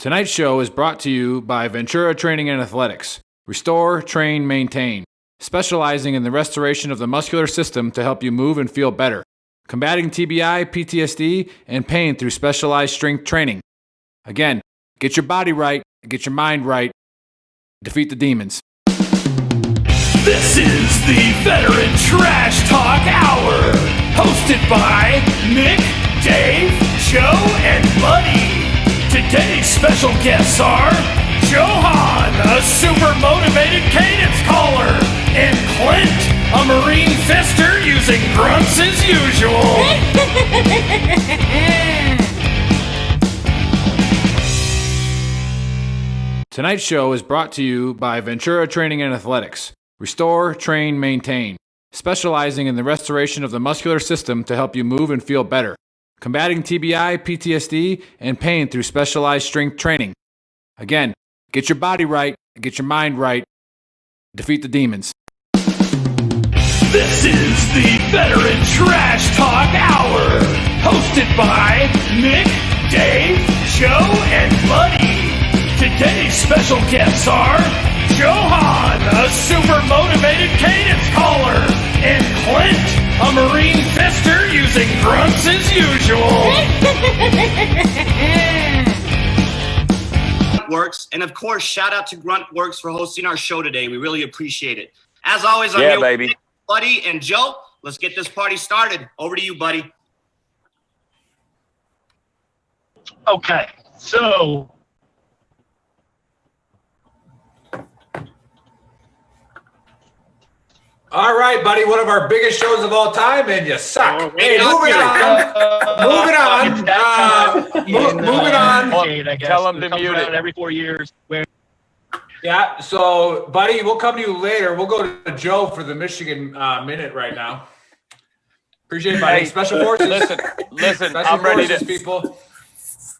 Tonight's show is brought to you by Ventura Training and Athletics. Restore, train, maintain. Specializing in the restoration of the muscular system to help you move and feel better. Combating TBI, PTSD, and pain through specialized strength training. Again, get your body right, get your mind right, defeat the demons. This is the Veteran Trash Talk Hour, hosted by Nick, Dave, Joe, and Buddy. Today's special guests are Johan, a super motivated cadence caller, and Clint, a Marine fister using grunts as usual. Tonight's show is brought to you by Ventura Training and Athletics. Restore, train, maintain. Specializing in the restoration of the muscular system to help you move and feel better. Combating TBI, PTSD, and pain through specialized strength training. Again, get your body right, get your mind right, defeat the demons. This is the Veteran Trash Talk Hour, hosted by Nick, Dave, Joe, and Buddy. Today's special guests are Johan, a super motivated cadence caller, and Clint, a Marine fister using grunts as usual. Gruntworks, and of course, shout out to Gruntworks for hosting our show today. We really appreciate it. As always, I'm here with Buddy and Joe. Let's get this party started. Over to you, Buddy. Okay, so all right, buddy, one of our biggest shows of all time, and you suck. Hey, moving on. Moving on. Tell them to mute it every 4 years. Yeah, so, buddy, we'll come to you later. We'll go to Joe for the Michigan Minute right now. Appreciate it, buddy. Special Forces. Listen. Special I'm ready Forces, to people.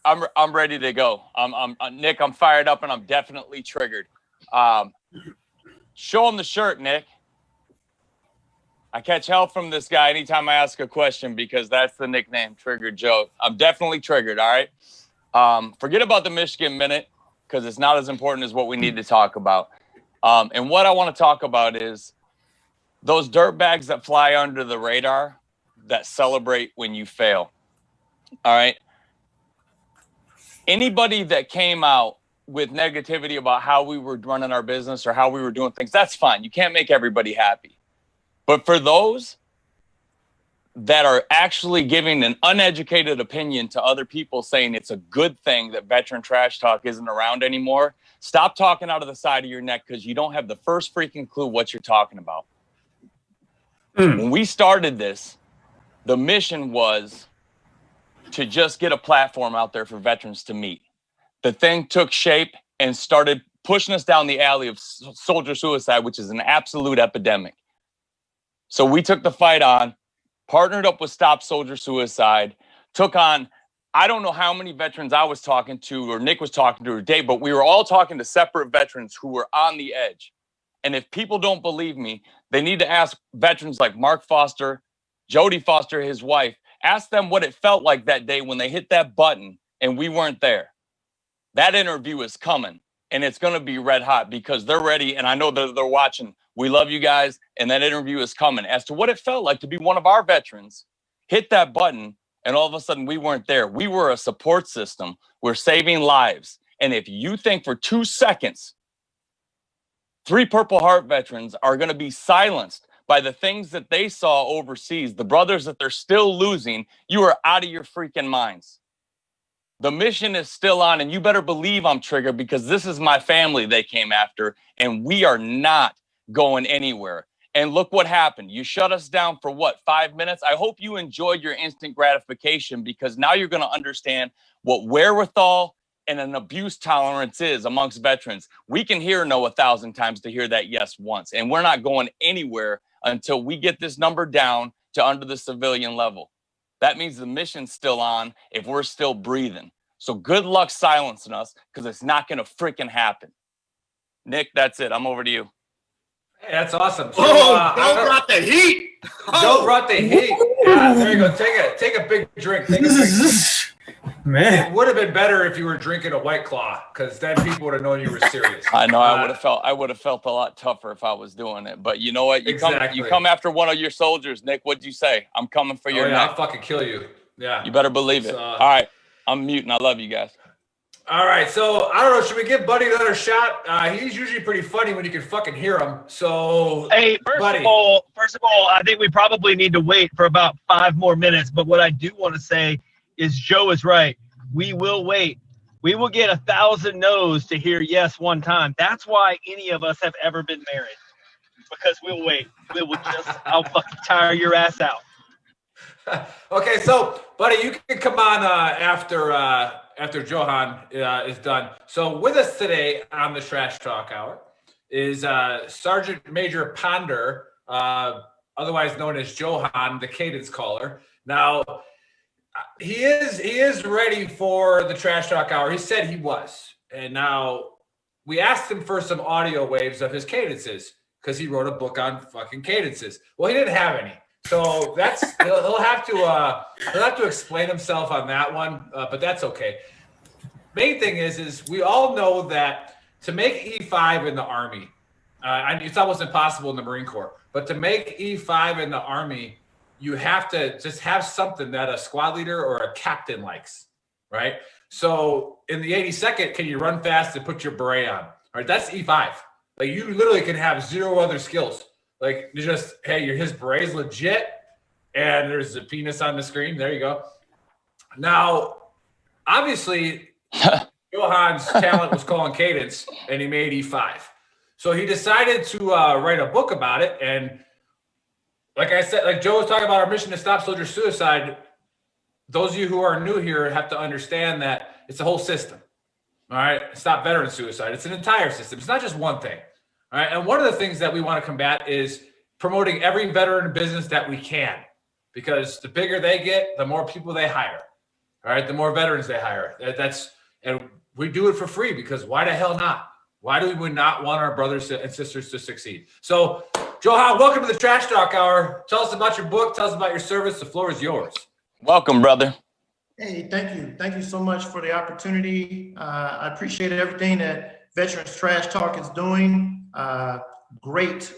I'm ready to go. I'm Nick. I'm fired up and I'm definitely triggered. Show him the shirt, Nick. I catch hell from this guy anytime I ask a question because that's the nickname, Triggered Joe. I'm definitely triggered, all right? Forget about the Michigan Minute because it's not as important as what we need to talk about. And what I want to talk about is those dirtbags that fly under the radar that celebrate when you fail, all right? Anybody that came out with negativity about how we were running our business or how we were doing things, that's fine. You can't make everybody happy. But for those that are actually giving an uneducated opinion to other people saying it's a good thing that Veteran Trash Talk isn't around anymore, stop talking out of the side of your neck because you don't have the first freaking clue what you're talking about. When we started this, the mission was to just get a platform out there for veterans to meet. The thing took shape and started pushing us down the alley of soldier suicide, which is an absolute epidemic. So we took the fight on, partnered up with Stop Soldier Suicide, took on, I don't know how many veterans I was talking to or Nick was talking to or Dave, but we were all talking to separate veterans who were on the edge. And if people don't believe me, they need to ask veterans like Mark Foster, Jody Foster, his wife, ask them what it felt like that day when they hit that button and we weren't there. That interview is coming and it's going to be red hot because they're ready. And I know that they're watching. We love you guys. And that interview is coming as to what it felt like to be one of our veterans, hit that button, and all of a sudden we weren't there. We were a support system. We're saving lives. And if you think for 2 seconds, 3 Purple Heart veterans are going to be silenced by the things that they saw overseas, the brothers that they're still losing, you are out of your freaking minds. The mission is still on, and you better believe I'm triggered because this is my family they came after, and we are not going anywhere. And look what happened. You shut us down for what, 5 minutes? I hope you enjoyed your instant gratification because now you're going to understand what wherewithal and an abuse tolerance is amongst veterans. We can hear no 1,000 times to hear that yes once, and we're not going anywhere until we get this number down to under the civilian level. That means the mission's still on if we're still breathing. So good luck silencing us because it's not going to freaking happen. Nick, that's it. I'm over to you. Hey, that's awesome. So, Joe brought the heat. Joe brought the heat. Yeah, there you go. Take a big drink. Take a big drink. Man, It would have been better if you were drinking a White Claw, because then people would have known you were serious. I know. I would have felt a lot tougher if I was doing it. But you know what? You come after one of your soldiers, Nick. What'd you say? I'm coming for your neck. I'll fucking kill you. Yeah. You better believe it. All right. I'm muting. I love you guys. All right. So I don't know. Should we give Buddy another shot? He's usually pretty funny when you can fucking hear him. So hey, first of all, I think we probably need to wait for about 5 more minutes. But what I do want to say is Joe is right. We will wait. We will get 1,000 no's to hear yes one time. That's why any of us have ever been married. Because we'll wait. We will I'll fucking tire your ass out. Okay, so Buddy, you can come on after Johan is done. So with us today on the Trash Talk Hour is Sergeant Major Ponder, otherwise known as Johan, the cadence caller. Now, he is ready for the Trash Talk Hour. He said he was. And now we asked him for some audio waves of his cadences because he wrote a book on fucking cadences. Well, he didn't have any. So that's he'll have to explain himself on that one, but that's okay. Main thing is we all know that to make E5 in the Army, it's almost impossible in the Marine Corps, but to make E5 in the Army, you have to just have something that a squad leader or a captain likes, right? So in the 82nd, can you run fast and put your beret on? All right, that's E5. Like you literally can have 0 other skills. Like just, hey, his beret's legit, and there's a penis on the screen. There you go. Now, obviously, Johan's talent was calling cadence, and he made E5. So he decided to write a book about it. And like I said, like Joe was talking about our mission to stop soldier suicide. Those of you who are new here have to understand that it's a whole system. All right, stop veteran suicide. It's an entire system. It's not just one thing. All right, and one of the things that we want to combat is promoting every veteran business that we can, because the bigger they get, the more people they hire. All right, the more veterans they hire. And we do it for free because why the hell not? Why do we not want our brothers and sisters to succeed? So, Johan, welcome to the Trash Talk Hour. Tell us about your book. Tell us about your service. The floor is yours. Welcome, brother. Hey, thank you. Thank you so much for the opportunity. I appreciate everything that Veterans Trash Talk is doing. Great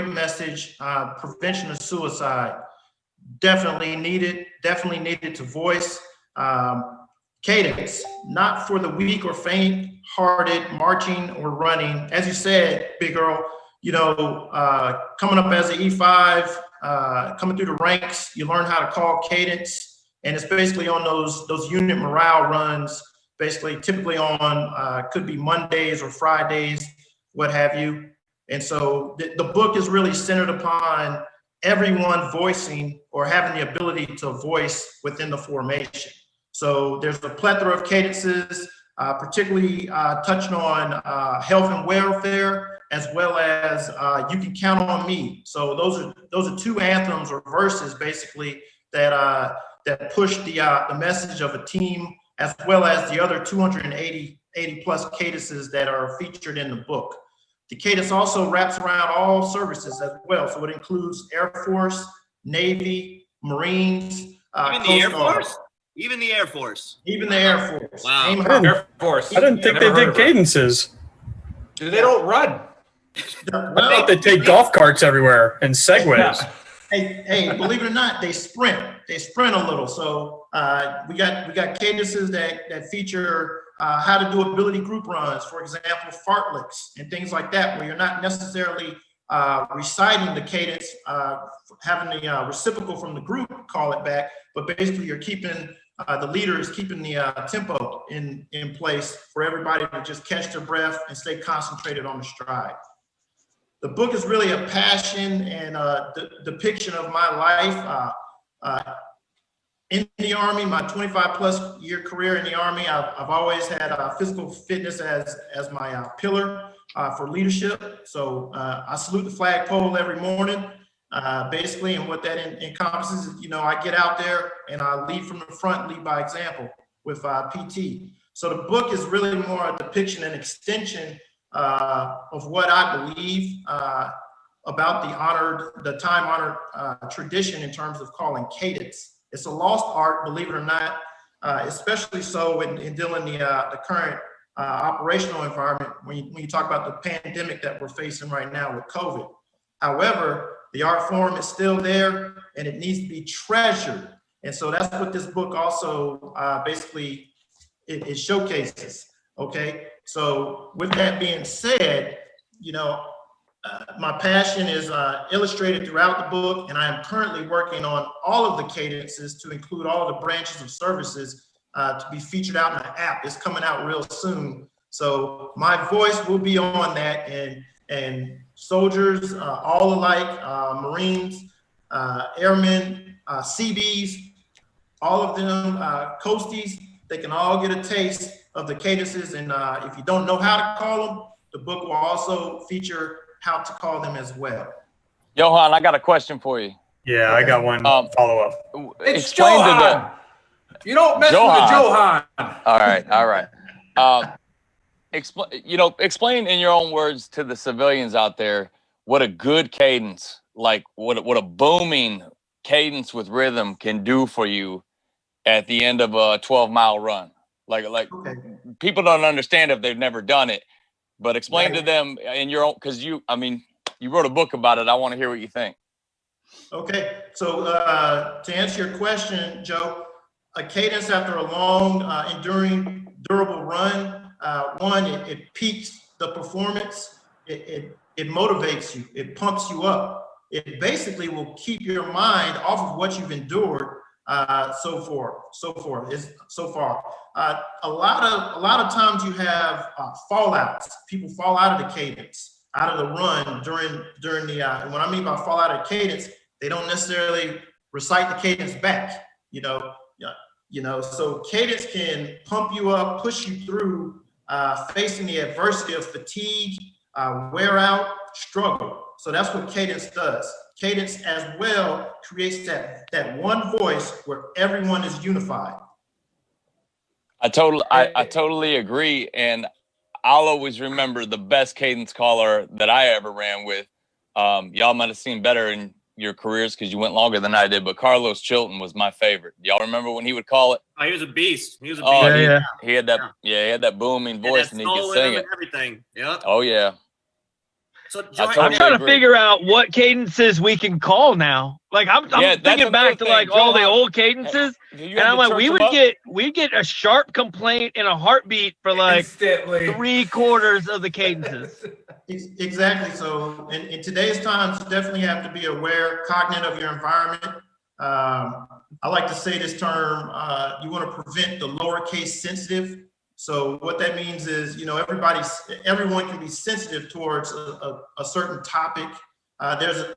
message. Prevention of suicide. Definitely needed to voice. Cadence, not for the weak or faint-hearted, marching or running. As you said, big girl, coming up as an E5, coming through the ranks, you learn how to call cadence. And it's basically on those unit morale runs, typically on, could be Mondays or Fridays, what have you. And so the book is really centered upon everyone voicing or having the ability to voice within the formation. So there's a plethora of cadences, particularly touching on health and welfare, as well as You Can Count on Me. So those are 2 anthems or verses basically that push the message of a team, as well as the other 280 plus cadences that are featured in the book. The cadence also wraps around all services as well. So it includes Air Force, Navy, Marines, even the Air Force? Even the Air Force. Even the Air Force. Wow. Air Force. I didn't think they did cadences. They don't run. I think they take golf carts everywhere and segways. Hey, believe it or not, they sprint. They sprint a little. So we got cadences that feature how to do ability group runs, for example, fartleks and things like that, where you're not necessarily reciting the cadence, having the reciprocal from the group call it back, but basically you're keeping the leader is keeping the tempo in place for everybody to just catch their breath and stay concentrated on the stride. The book is really a passion and depiction of my life in the Army. My 25 plus year career in the Army, I've always had physical fitness as my pillar for leadership. So I salute the flagpole every morning, basically, and what that encompasses is, I get out there and I lead from the front, lead by example with PT. So the book is really more a depiction and extension of what I believe about the time-honored tradition in terms of calling cadence. It's a lost art, believe it or not. especially so in dealing the current operational environment when you talk about the pandemic that we're facing right now with COVID. However, the art form is still there and it needs to be treasured. And so that's what this book also basically it showcases. Okay, so with that being said, my passion is illustrated throughout the book, and I am currently working on all of the cadences to include all of the branches of services to be featured out in the app. It's coming out real soon. So my voice will be on that, and soldiers, all alike, Marines, airmen, CBs, all of them, coasties, they can all get a taste of the cadences. And if you don't know how to call them, the book will also feature how to call them as well. Johan, I got a question for you. Yeah, I got one follow-up. It's Johan. You don't mess with the Johan. All right. Explain in your own words to the civilians out there what a good cadence, like what a booming cadence with rhythm can do for you at the end of a 12-mile run. Like okay. People don't understand if they've never done it, but explain to them in your own, because you wrote a book about it. I want to hear what you think. Okay, so to answer your question, Joe, a cadence after a long, enduring, durable run, it peaks the performance, it motivates you, it pumps you up. It basically will keep your mind off of what you've endured so far. A lot of times you have fallouts. People fall out of the cadence, out of the run during the. And what I mean by fall out of cadence, they don't necessarily recite the cadence back. So cadence can pump you up, push you through facing the adversity of fatigue, wear out, struggle. So that's what cadence does. Cadence as well creates that one voice where everyone is unified. I totally agree. And I'll always remember the best cadence caller that I ever ran with. Y'all might have seen better in your careers because you went longer than I did, but Carlos Chilton was my favorite. Y'all remember when he would call it? Oh, he was a beast. He had that booming voice, and he could sing it. Everything. Yeah. Oh yeah. So I'm trying to figure out what cadences we can call now. Like I'm thinking back to like all the old cadences, and I'm like, we'd get a sharp complaint in a heartbeat for like instantly 3/4 of the cadences. Exactly. So in today's times, you definitely have to be aware, cognizant of your environment. I like to say this term, you want to prevent the lowercase sensitive. So what that means is, everyone can be sensitive towards a certain topic.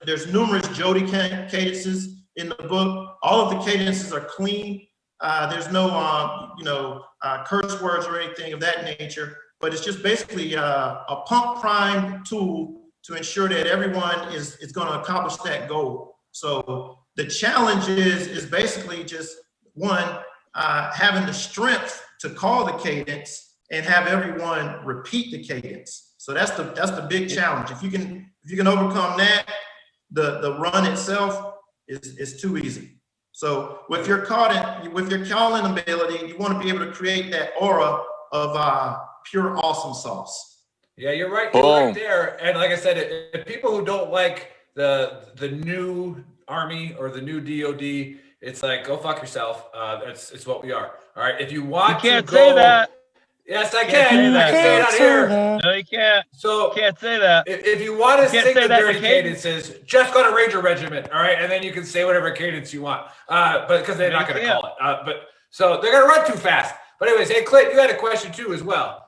There's numerous Jody cadences in the book. All of the cadences are clean. There's no, curse words or anything of that nature. But it's just basically a pump prime tool to ensure that everyone is going to accomplish that goal. So the challenge is basically just one, having the strength to call the cadence and have everyone repeat the cadence. So that's the big challenge. If you can overcome that, the run itself is too easy. So with your calling ability, you want to be able to create that aura of pure awesome sauce. Yeah, you're right. You're right there. And like I said, if people who don't like the new Army or the new DOD, it's like, go fuck yourself. It's what we are. All right. If you want to say that. Yes, I can. I can say it out here. No, you can't. So you can't say that. If you want to sing the dirty cadences, just go to Ranger Regiment. All right, and then you can say whatever cadence you want. But because they're not going to call it. So they're going to run too fast. But anyways, hey Clint, you had a question too as well.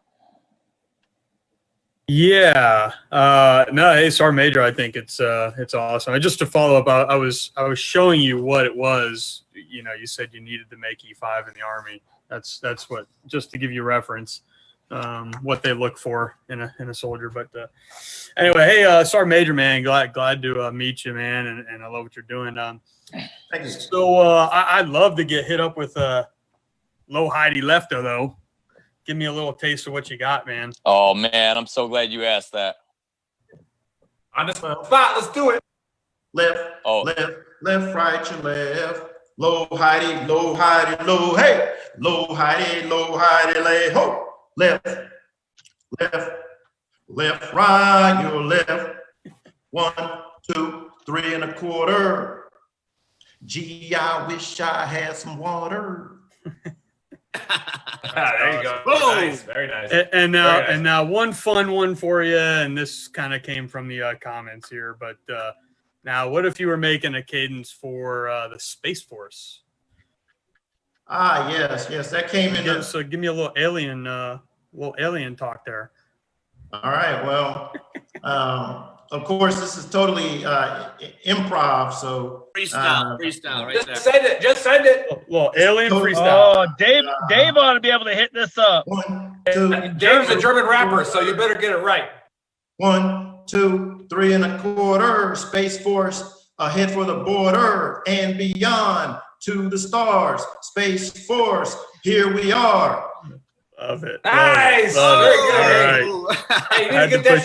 Yeah. No, hey, Sergeant Major, I think it's awesome. And just to follow up, I was showing you what it was. You said you needed to make E5 in the Army. That's what, just to give you reference, what they look for in a soldier. But anyway, hey, Sergeant Major, man, glad to meet you, man, and I love what you're doing. Thank you. So I'd love to get hit up with low Heidi Lefto though. Give me a little taste of what you got, man. Oh man, I'm so glad you asked that. On the spot, let's do it. Left, right, your left. Low, high, low, high, low, hey. Low, high, lay, ho. Left, left, left, right, your left. 1, 2, 3 1/4. Gee, I wish I had some water. There you go. Nice, very nice. And now one fun one for you, and this kind of came from the comments here, but now what if you were making a cadence for the Space Force? Ah, yes, that came in. So give me a little alien talk there. All right, well, of course, this is totally improv, so freestyle right there. Just send it. Well, alien freestyle. Oh, Dave ought to be able to hit this up. 1, 2. Dave's a German rapper, so you better get it right. 1, 2, 3 1/4. Space Force ahead for the border and beyond to the stars. Space Force, here we are. Love it. Nice. Very good. All right. Hey, you need to get that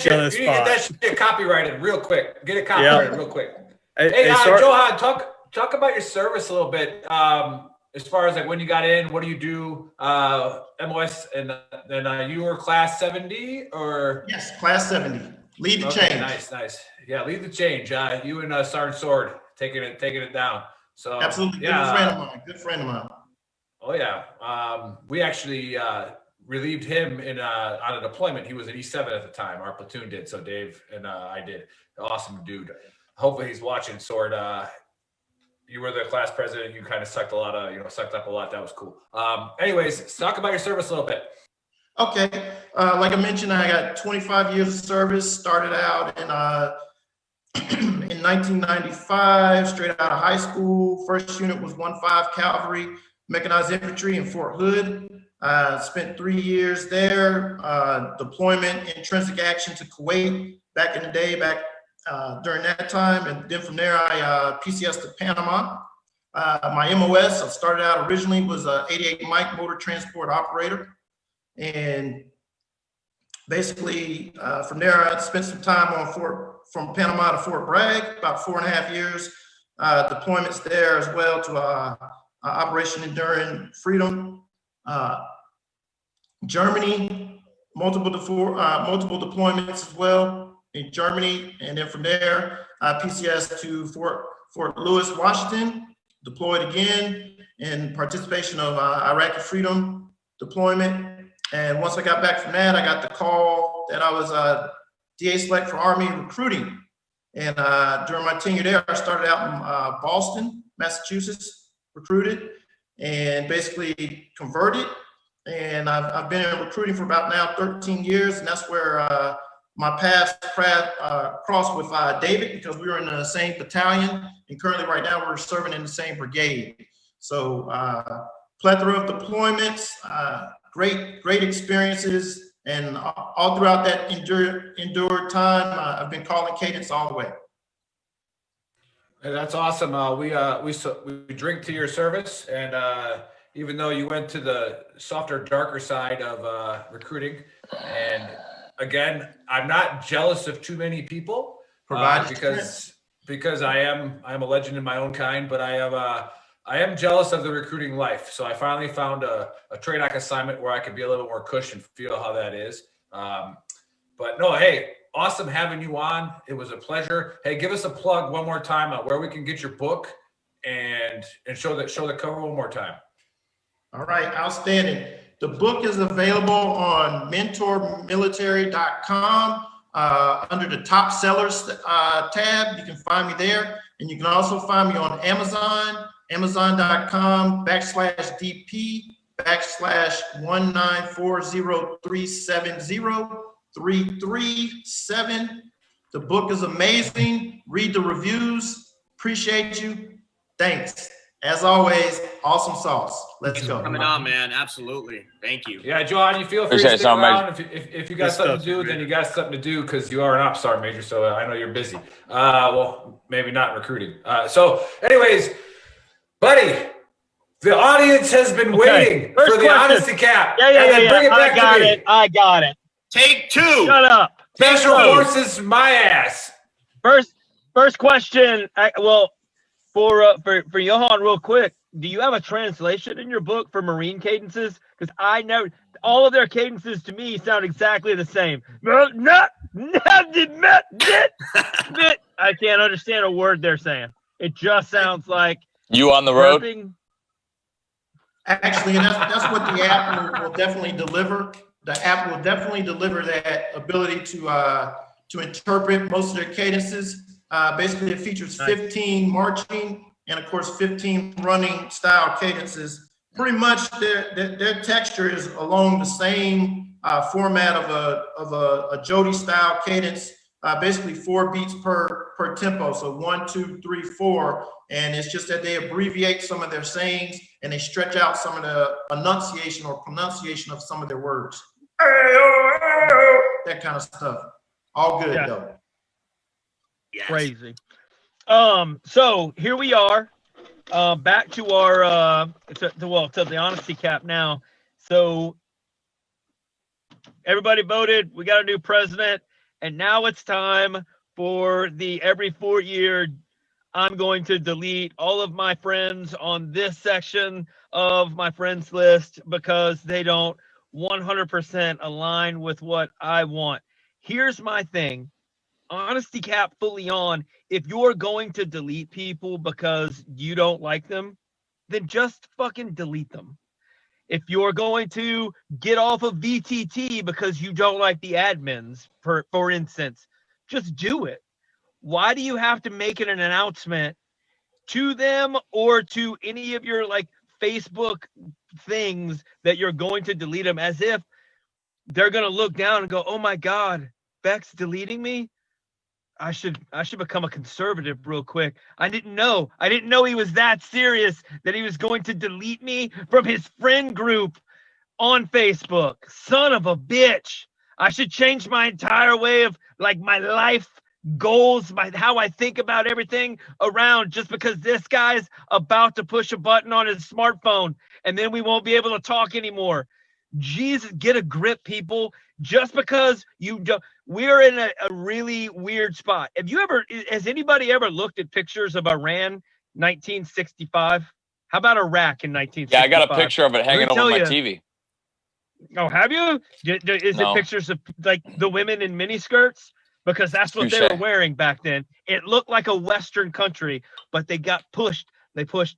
shit copyrighted real quick. Get it copyrighted real quick. Hey, Johan, talk about your service a little bit. As far as like when you got in, what do you do? MOS, and then you were class 70 or? Yes, class 70. Lead the change. Nice. Yeah, lead the change. You and Sergeant Sword taking it down. So absolutely. Yeah. Good friend of mine. Oh yeah. We actually relieved him on a deployment. He was at E7 at the time. Our platoon did. So Dave and I did. Awesome dude. Hopefully he's watching. Sword. You were the class president. You kind of sucked up a lot. That was cool. Anyways, let's talk about your service a little bit. Okay. Like I mentioned, I got 25 years of service. Started out in 1995, straight out of high school. First unit was 1-5 Cavalry, Mechanized Infantry in Fort Hood. Spent 3 years there. Deployment, intrinsic action to Kuwait back in the day, during that time. And then from there, I PCS to Panama. My MOS, I started out originally was a 88 Mike motor transport operator. And basically from there, I spent some time from Panama to Fort Bragg, about 4.5 years. Deployments there as well to Operation Enduring Freedom. Germany, multiple deployments as well in Germany, and then from there, PCS to Fort Lewis, Washington, deployed again in participation of Iraqi Freedom deployment. And once I got back from that, I got the call that I was DA select for Army recruiting. And during my tenure there, I started out in Boston, Massachusetts, recruited, and basically converted. And I've been in recruiting for about now 13 years, and that's where my paths crossed with David, because we were in the same battalion, and currently right now we're serving in the same brigade. So plethora of deployments, great experiences, and all throughout that endured time, I've been calling cadence all the way. Hey, that's awesome. We drink to your service, and even though you went to the softer, darker side of recruiting, and again, I'm not jealous of too many people because I am a legend in my own kind, but I am jealous of the recruiting life. So I finally found a TRADOC assignment where I could be a little more cush and feel how that is. But no, hey, awesome having you on. It was a pleasure. Hey, give us a plug one more time where we can get your book and show the cover one more time. All right, outstanding. The book is available on mentormilitary.com under the top sellers tab. You can find me there, and you can also find me on Amazon, amazon.com/DP /1940370-337. The book is amazing. Read the reviews. Appreciate you. Thanks. As always, awesome sauce. Let's go. Coming on, man. Absolutely. Thank you. Yeah, John, you feel free to stick around. If you got something to do, then you got something to do, because you are an ops sergeant major, so I know you're busy. Well, maybe not recruiting. So anyways, buddy, the audience has been waiting for the honesty cap. Yeah. I got it. Take two. Shut up. Special Forces, my ass. First question. For Johan, real quick. do you have a translation in your book for Marine cadences? Because I never, all of their cadences to me sound exactly the same. I can't understand a word they're saying. It just sounds like you on the road. Burping. Actually, and that's what the app will definitely deliver. The app will definitely deliver that ability to interpret most of their cadences. Basically, it features 15 marching and, of course, 15 running style cadences. Pretty much their texture is along the same format of a Jody style cadence. Basically 4 beats per tempo. So 1, 2, 3, 4. And it's just that they abbreviate some of their sayings and they stretch out some of the enunciation or pronunciation of some of their words. That kind of stuff. All good though. Yes. Crazy. So here we are. Back to our to the honesty cap now. So everybody voted. We got a new president. And now it's time for the every 4 year, I'm going to delete all of my friends on this section of my friends list because they don't 100% align with what I want. Here's my thing. Honesty cap fully on. If you're going to delete people because you don't like them, then just fucking delete them. If you're going to get off of VTT because you don't like the admins, for instance, just do it. Why do you have to make it an announcement to them or to any of your like Facebook things that you're going to delete them, as if they're going to look down and go, oh my God, Beck's deleting me? I should become a conservative real quick. I didn't know he was that serious that he was going to delete me from his friend group on Facebook. Son of a bitch. I should change my entire way of like my life goals, how I think about everything around just because this guy's about to push a button on his smartphone and then we won't be able to talk anymore. Jesus, get a grip, people. Just because you don't, we're in a really weird spot. Has anybody ever looked at pictures of Iran 1965? How about Iraq in 1965? Yeah, I got a picture of it hanging over my TV. Oh, have you? Is it pictures of like the women in miniskirts? Because that's what they were wearing back then. It looked like a Western country, but they got pushed. They pushed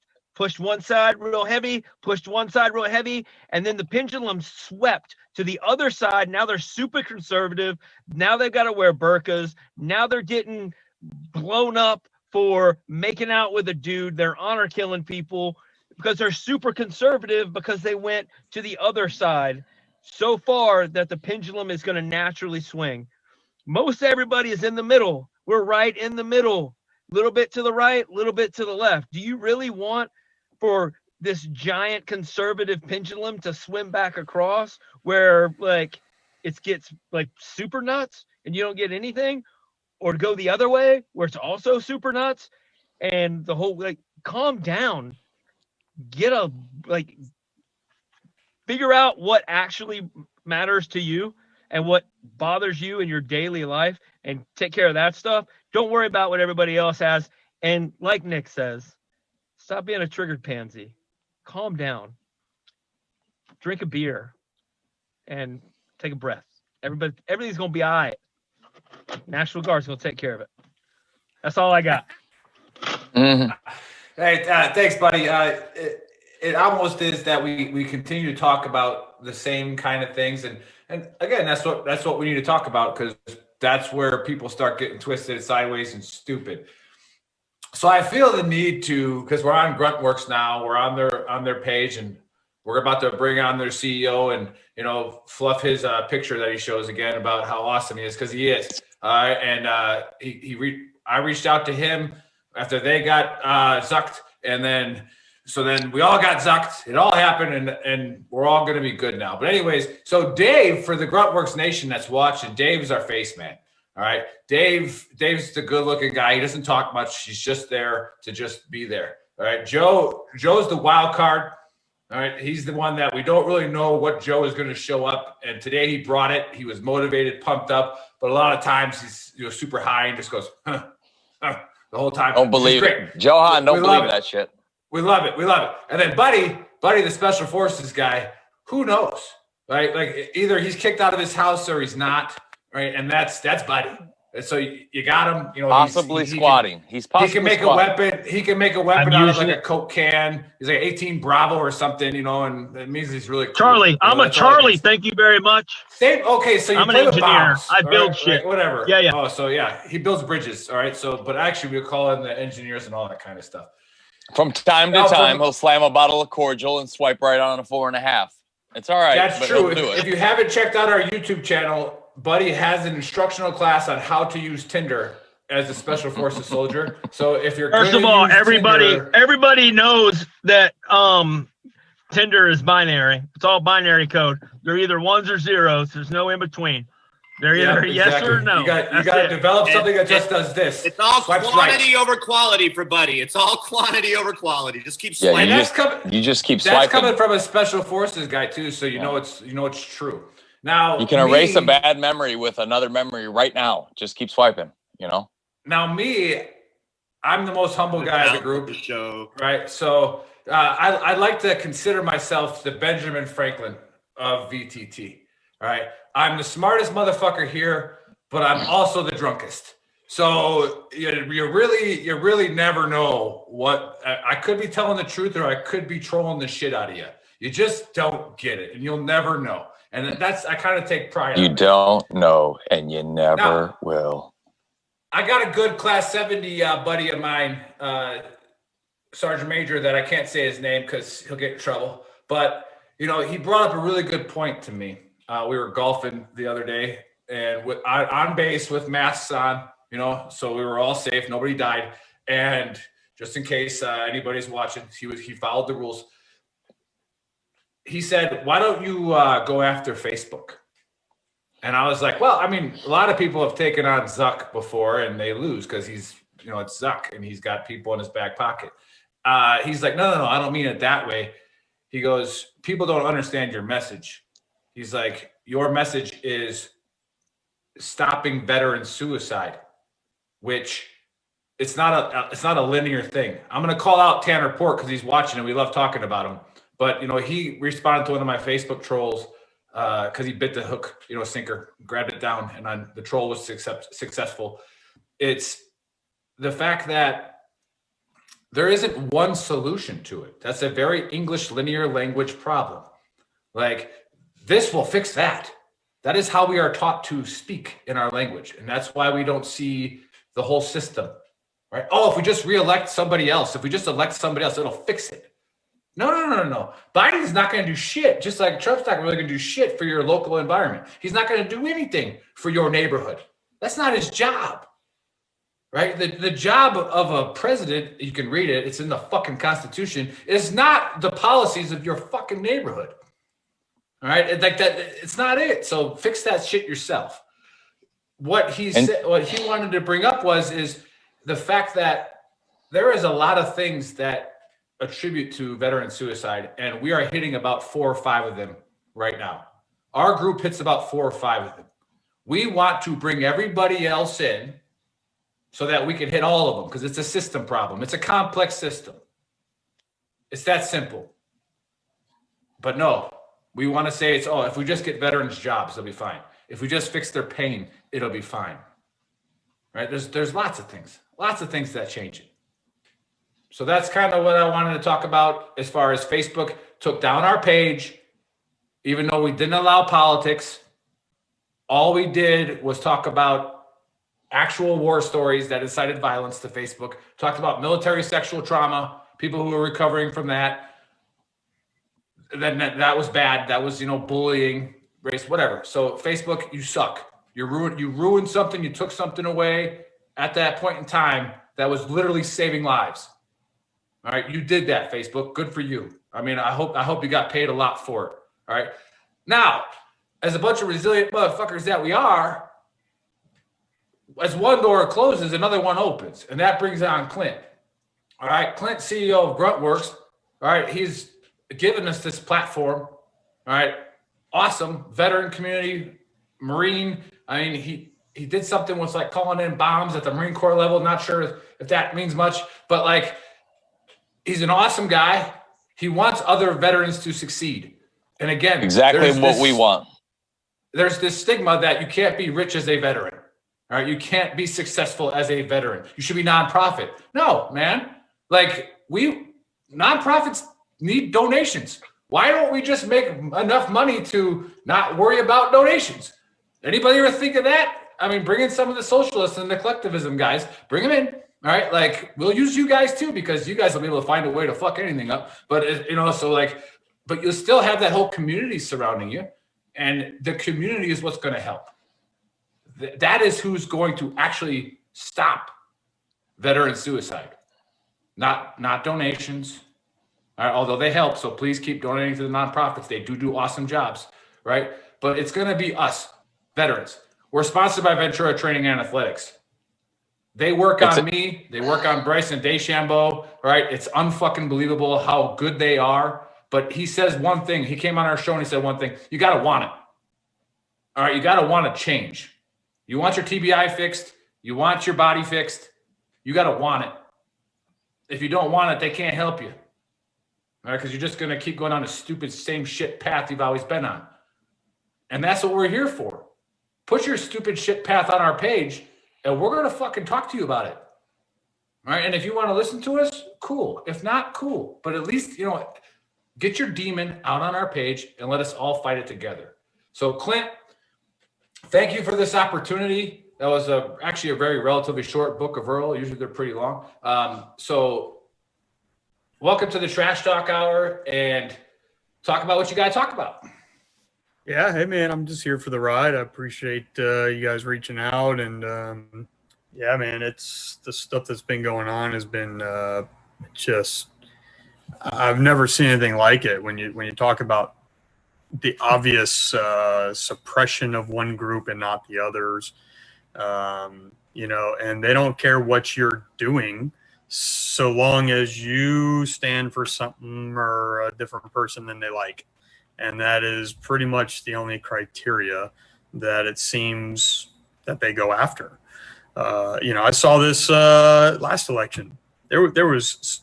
one side real heavy, pushed one side real heavy, and then the pendulum swept to the other side. Now they're super conservative. Now they've got to wear burqas. Now they're getting blown up for making out with a dude. They're honor killing people because they're super conservative because they went to the other side so far that the pendulum is going to naturally swing. Most everybody is in the middle. We're right in the middle. Little bit to the right, little bit to the left. Do you really want for this giant conservative pendulum to swim back across where like it gets like super nuts and you don't get anything, or to go the other way where it's also super nuts and the whole like calm down, figure out what actually matters to you and what bothers you in your daily life and take care of that stuff. Don't worry about what everybody else has. And like Nick says, stop being a triggered pansy. Calm down. Drink a beer and take a breath. Everything's going to be all right. National Guard's going to take care of it. That's all I got. Mm-hmm. Hey, thanks, buddy. It almost is that we continue to talk about the same kind of things. And again, that's what we need to talk about, because that's where people start getting twisted sideways and stupid. So I feel the need to, because we're on Gruntworks now, we're on their page, and we're about to bring on their CEO and, fluff his picture that he shows again about how awesome he is, because he is. And I reached out to him after they got zucked, and then we all got zucked. It all happened, and we're all going to be good now. But anyways, so Dave, for the Gruntworks Nation that's watching, Dave is our face man. All right. Dave's the good looking guy. He doesn't talk much. He's just there to just be there. All right. Joe's the wild card. All right. He's the one that we don't really know what Joe is going to show up. And today he brought it. He was motivated, pumped up, but a lot of times he's super high and just goes, the whole time. Don't believe it. Johan, don't believe that shit. We love it. We love it. And then Buddy, the special forces guy, who knows, right? Like either he's kicked out of his house or he's not, right? And that's Buddy. And so you got him, you know, possibly squatting. He can make squatting. a weapon. He can make a weapon out of like a Coke can. He's like 18 Bravo or something, you know, and it means he's really cool. Charlie. You know, I'm a Charlie. Thank you very much. Same. Okay, so I'm an play with engineer. bombs, I build right? shit. Like, whatever. Yeah. Oh, so yeah, he builds bridges. All right. So, but actually, we call in the engineers and all that kind of stuff. From time to time, he'll slam a bottle of cordial and swipe right on a 4.5. It's all right. That's true. He'll do it. If you haven't checked out our YouTube channel, Buddy has an instructional class on how to use Tinder as a special forces soldier. So if you're First of all, everybody knows that Tinder is binary. It's all binary code. They're either ones or zeros. There's no in between. They're either yes or no. You got to develop something that just does this. It's all quantity over quality for Buddy. It's all quantity over quality. Just keep swiping. You just keep swiping. That's coming from a special forces guy too, so you know it's true. Now you can erase a bad memory with another memory right now. Just keep swiping. You know. Now I'm the most humble guy of the group. Right, so I like to consider myself the Benjamin Franklin of VTT. All right. I'm the smartest motherfucker here, but I'm also the drunkest. So you really never know what I could be telling the truth or I could be trolling the shit out of you. You just don't get it, and you'll never know. And that's I kind of take pride. You don't know, and you never will. I got a good class 70 buddy of mine, Sergeant Major, that I can't say his name because he'll get in trouble. But you know, he brought up a really good point to me. We were golfing the other day and on base with masks on, you know, so we were all safe. Nobody died. And just in case anybody's watching, he followed the rules. He said, why don't you go after Facebook? And I was like, well, I mean, a lot of people have taken on Zuck before and they lose because he's, you know, it's Zuck and he's got people in his back pocket. He's like, no, I don't mean it that way. He goes, people don't understand your message. He's like, your message is stopping veteran suicide, which it's not a linear thing. I'm going to call out Tanner Port because he's watching and we love talking about him. But, you know, he responded to one of my Facebook trolls because he bit the hook, you know, sinker, grabbed it down, and the troll was successful. It's the fact that there isn't one solution to it. That's a very English linear language problem. Like, this will fix that. That is how we are taught to speak in our language. And that's why we don't see the whole system, right? Oh, if we just re-elect somebody else, if we just elect somebody else, it'll fix it. No. Biden's not going to do shit, just like Trump's not really going to do shit for your local environment. He's not going to do anything for your neighborhood. That's not his job, right? The job of a president, you can read it, it's in the fucking Constitution, is not the policies of your fucking neighborhood. All right, like that, it's not it. So fix that shit yourself. What he wanted to bring up is the fact that there is a lot of things that attribute to veteran suicide, and we are hitting about 4 or 5 of them right now. Our group hits about 4 or 5 of them. We want to bring everybody else in so that we can hit all of them because it's a system problem. It's a complex system. It's that simple. But no. We want to say if we just get veterans jobs, they'll be fine. If we just fix their pain, it'll be fine. Right? There's lots of things that change it. So that's kind of what I wanted to talk about as far as Facebook took down our page, even though we didn't allow politics. All we did was talk about actual war stories that incited violence to Facebook, talked about military sexual trauma, people who were recovering from that. Then that was bad. That was, you know, bullying, race, whatever. So Facebook, you suck. You ruined something. You took something away at that point in time that was literally saving lives. All right, you did that, Facebook. Good for you. I mean, I hope you got paid a lot for it. All right. Now, as a bunch of resilient motherfuckers that we are, as one door closes, another one opens, and that brings on Clint. All right, Clint, CEO of Gruntworks. All right, he's given us this platform. All right. Awesome. Veteran community, Marine. I mean, he did something with like calling in bombs at the Marine Corps level. Not sure if that means much, but like He's an awesome guy. He wants other veterans to succeed. And again, exactly what we want. There's this stigma that you can't be rich as a veteran. All right, you can't be successful as a veteran. You should be nonprofit. No, man. Like nonprofits need donations. Why don't we just make enough money to not worry about donations? Anybody ever think of that? I mean, bring in some of the socialists and the collectivism guys. Bring them in. All right, like we'll use you guys too because you guys will be able to find a way to fuck anything up. But but you'll still have that whole community surrounding you, and the community is what's going to help. That is who's going to actually stop veteran suicide, not donations. All right, although they help, so please keep donating to the nonprofits. They do awesome jobs, right? But it's going to be us, veterans. We're sponsored by Ventura Training and Athletics. They work on me. They work on Bryson DeChambeau, right? It's unfucking believable how good they are. But he says one thing. He came on our show and he said one thing. You got to want it. All right, you got to want to change. You want your TBI fixed. You want your body fixed. You got to want it. If you don't want it, they can't help you. All right, because you're just going to keep going on the stupid same shit path you've always been on. And that's what we're here for. Put your stupid shit path on our page, and we're going to fucking talk to you about it. All right, and if you want to listen to us, cool. If not, cool. But at least, get your demon out on our page and let us all fight it together. So, Clint, thank you for this opportunity. That was actually a very relatively short book of Earl. Usually they're pretty long. So welcome to the Trash Talk Hour, and talk about what you got to talk about. Yeah, hey man, I'm just here for the ride. I appreciate you guys reaching out, and yeah, man, it's the stuff that's been going on has been just I've never seen anything like it. When you talk about the obvious suppression of one group and not the others, and they don't care what you're doing so long as you stand for something or a different person than they like. And that is pretty much the only criteria that it seems that they go after. I saw this last election. There was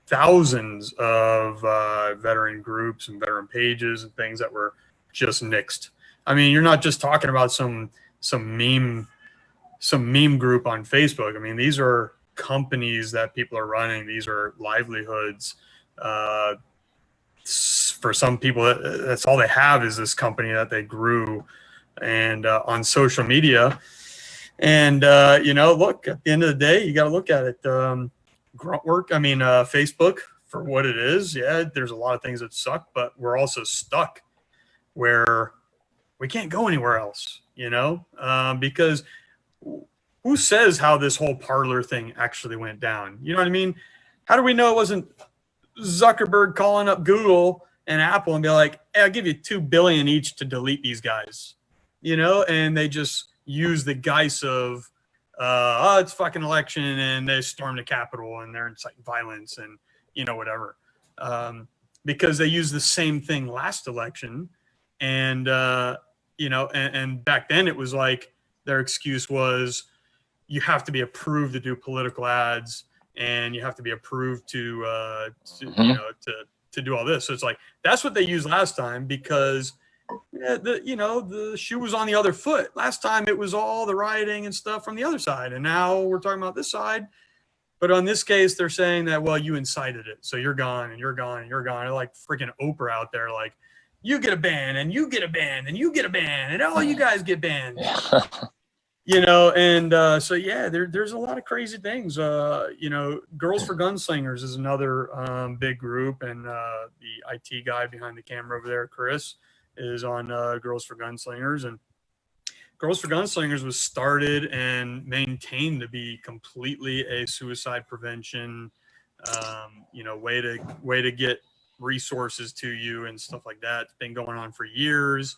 thousands of veteran groups and veteran pages and things that were just nixed. I mean, you're not just talking about some meme group on Facebook. I mean, these are companies that people are running. These are livelihoods. For some people, that's all they have is this company that they grew, and on social media. And look, at the end of the day, you got to look at it. Facebook, for what it is. Yeah, there's a lot of things that suck, but we're also stuck where we can't go anywhere else. Because who says how this whole Parler thing actually went down? You know what I mean? How do we know it wasn't Zuckerberg calling up Google and Apple and be like, hey, I'll give you $2 billion each to delete these guys, and they just use the guise of, it's fucking election, and they storm the Capitol and they're inciting violence and, whatever. Because they used the same thing last election. And, and back then it was like their excuse was you have to be approved to do political ads, and you have to be approved to do all this. So it's like, that's what they used last time because the shoe was on the other foot. Last time it was all the rioting and stuff from the other side. And now we're talking about this side. But on this case, they're saying that, well, you incited it. So you're gone and you're gone and you're gone. They're like freaking Oprah out there. Like, you get a ban and you get a ban and you get a ban and all you guys get banned. So yeah, there's a lot of crazy things. Girls for Gunslingers is another big group, and the IT guy behind the camera over there, Chris, is on Girls for Gunslingers. And Girls for Gunslingers was started and maintained to be completely a suicide prevention, way to get resources to you and stuff like that. It's been going on for years.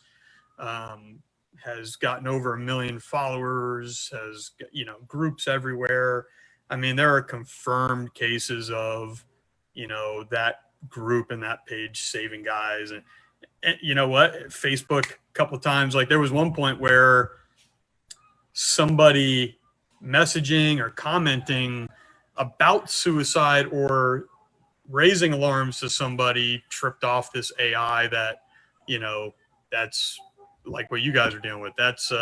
Has gotten over 1 million followers, has, groups everywhere. I mean, there are confirmed cases of, that group and that page saving guys. And you know what? Facebook a couple of times, like there was one point where somebody messaging or commenting about suicide or raising alarms to somebody tripped off this AI that, that's like what you guys are dealing with. That's,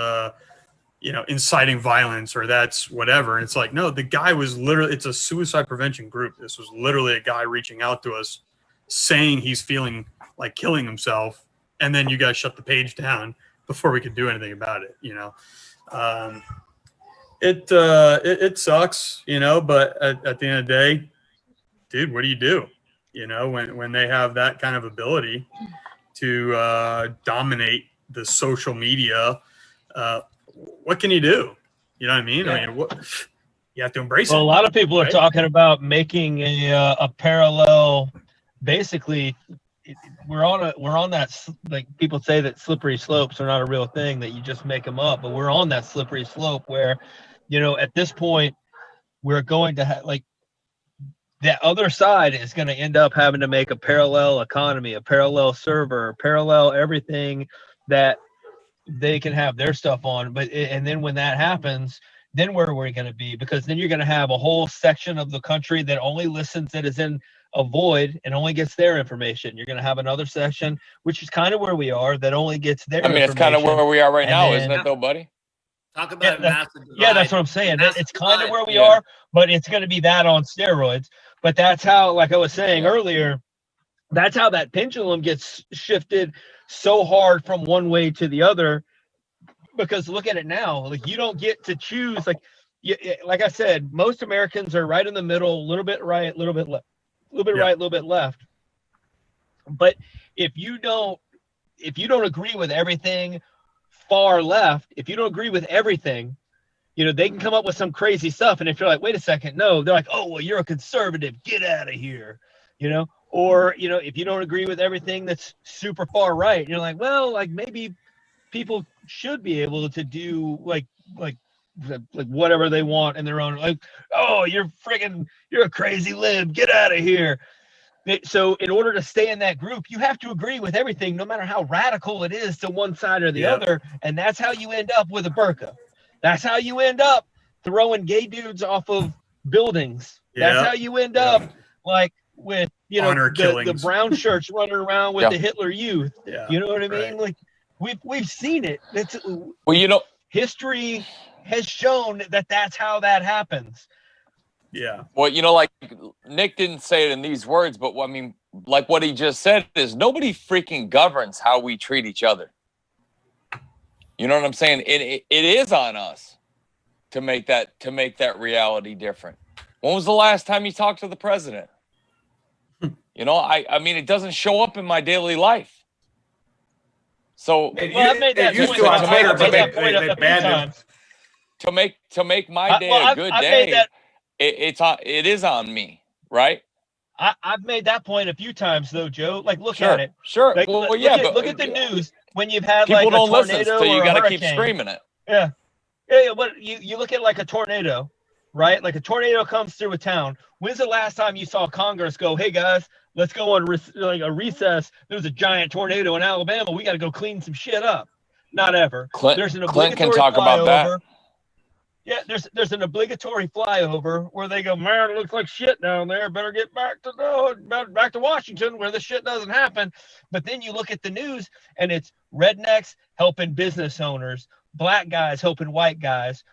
inciting violence, or that's whatever. And it's like, no, the guy was literally, it's a suicide prevention group. This was literally a guy reaching out to us saying he's feeling like killing himself. And then you guys shut the page down before we could do anything about it. It sucks, but at the end of the day, dude, what do you do? When they have that kind of ability to dominate the social media, what can you do? You know what I mean? Yeah. You have to embrace it. Well, a lot of people are talking about making a parallel. Basically, we're on that, like people say that slippery slopes are not a real thing, that you just make them up, but we're on that slippery slope where, at this point, we're going to have, like, the other side is going to end up having to make a parallel economy, a parallel server, parallel everything that they can have their stuff on. And then when that happens, then where are we going to be? Because then you're going to have a whole section of the country that only listens, that is in a void and only gets their information. You're going to have another section, which is kind of where we are, that only gets their information. It's kind of where we are right now, isn't it though, buddy? Talk about massive divide. Yeah, that's what I'm saying. It's kind of where we are, but it's going to be that on steroids. But that's how, like I was saying earlier, that's how that pendulum gets shifted so hard from one way to the other. Because look at it now, like, you don't get to choose. Like I said, most Americans are right in the middle, a little bit right, a little bit left, a little bit right, a little bit left. But if you don't agree with everything far left, if you don't agree with everything, they can come up with some crazy stuff. And if you're like, wait a second, no, they're like, oh, well, you're a conservative, get out of here, or, if you don't agree with everything that's super far right, you're like, well, like, maybe people should be able to do like whatever they want in their own, like, oh, you're a crazy lib, get out of here. So in order to stay in that group, you have to agree with everything, no matter how radical it is to one side or the other. And that's how you end up with a burqa. That's how you end up throwing gay dudes off of buildings. That's how you end up like with, the brown shirts running around with the Hitler Youth. You know what I mean? Like, we've seen it. History has shown that that's how that happens. Yeah. Well, like Nick didn't say it in these words, but like what he just said is nobody freaking governs how we treat each other. You know what I'm saying? It is on us to make that reality different. When was the last time you talked to the president? It doesn't show up in my daily life. So I've made that used to on Twitter, but they banned it. To make my day a good day, it is on me, right? I've made that point a few times though, Joe. Like, look at it. Sure. Like, look at the news when you've had people like a don't tornado, listen, so you got to keep screaming it. Yeah. But you look at like a tornado, right? Like a tornado comes through a town. When's the last time you saw Congress go, hey guys, let's go on a recess. There's a giant tornado in Alabama. We got to go clean some shit up. Not ever. There's an Clint can talk about that. Yeah, there's an obligatory flyover where they go, man, it looks like shit down there. Better get back to Washington where the shit doesn't happen. But then you look at the news and it's rednecks helping business owners, black guys helping white guys,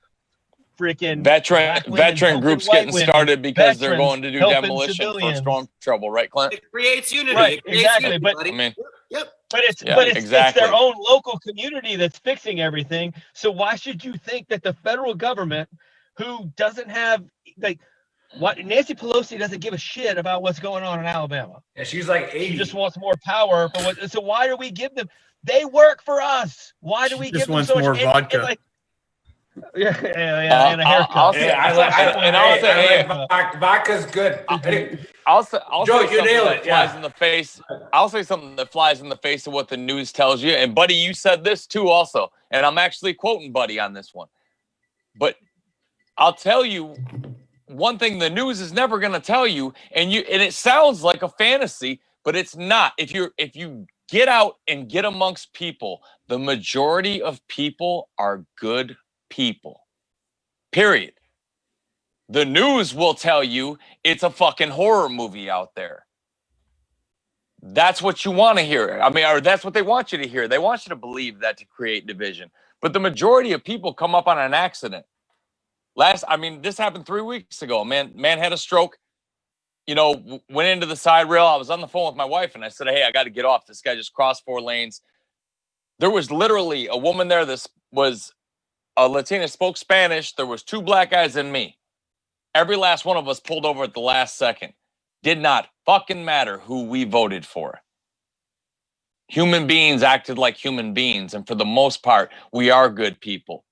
freaking veteran groups getting started because they're going to do demolition for storm trouble, right, Clint? It creates unity. Right, exactly. But it's their own local community that's fixing everything. So why should you think that the federal government, who doesn't have Nancy Pelosi doesn't give a shit about what's going on in Alabama? Yeah, she's like 80. She just wants more power. So why do we give them? They work for us. Why do we give them so much? More vodka. And a haircut. Vodka's good. Joe, you nailed it. I'll say something that flies in the face of what the news tells you. And Buddy, you said this too also. And I'm actually quoting Buddy on this one. But I'll tell you one thing the news is never going to tell you, and it sounds like a fantasy, but it's not. If you get out and get amongst people, the majority of people are good people. Period. The news will tell you it's a fucking horror movie out there. That's what you want to hear. I mean, or that's what they want you to hear. They want you to believe that to create division. But the majority of people come up on an accident. This happened 3 weeks ago. Man had a stroke, went into the side rail. I was on the phone with my wife and I said, hey, I got to get off. This guy just crossed 4 lanes. There was literally a woman there. This was a Latina, spoke Spanish. There was 2 black guys and me. Every last one of us pulled over at the last second. Did not fucking matter who we voted for. Human beings acted like human beings. And for the most part, we are good people.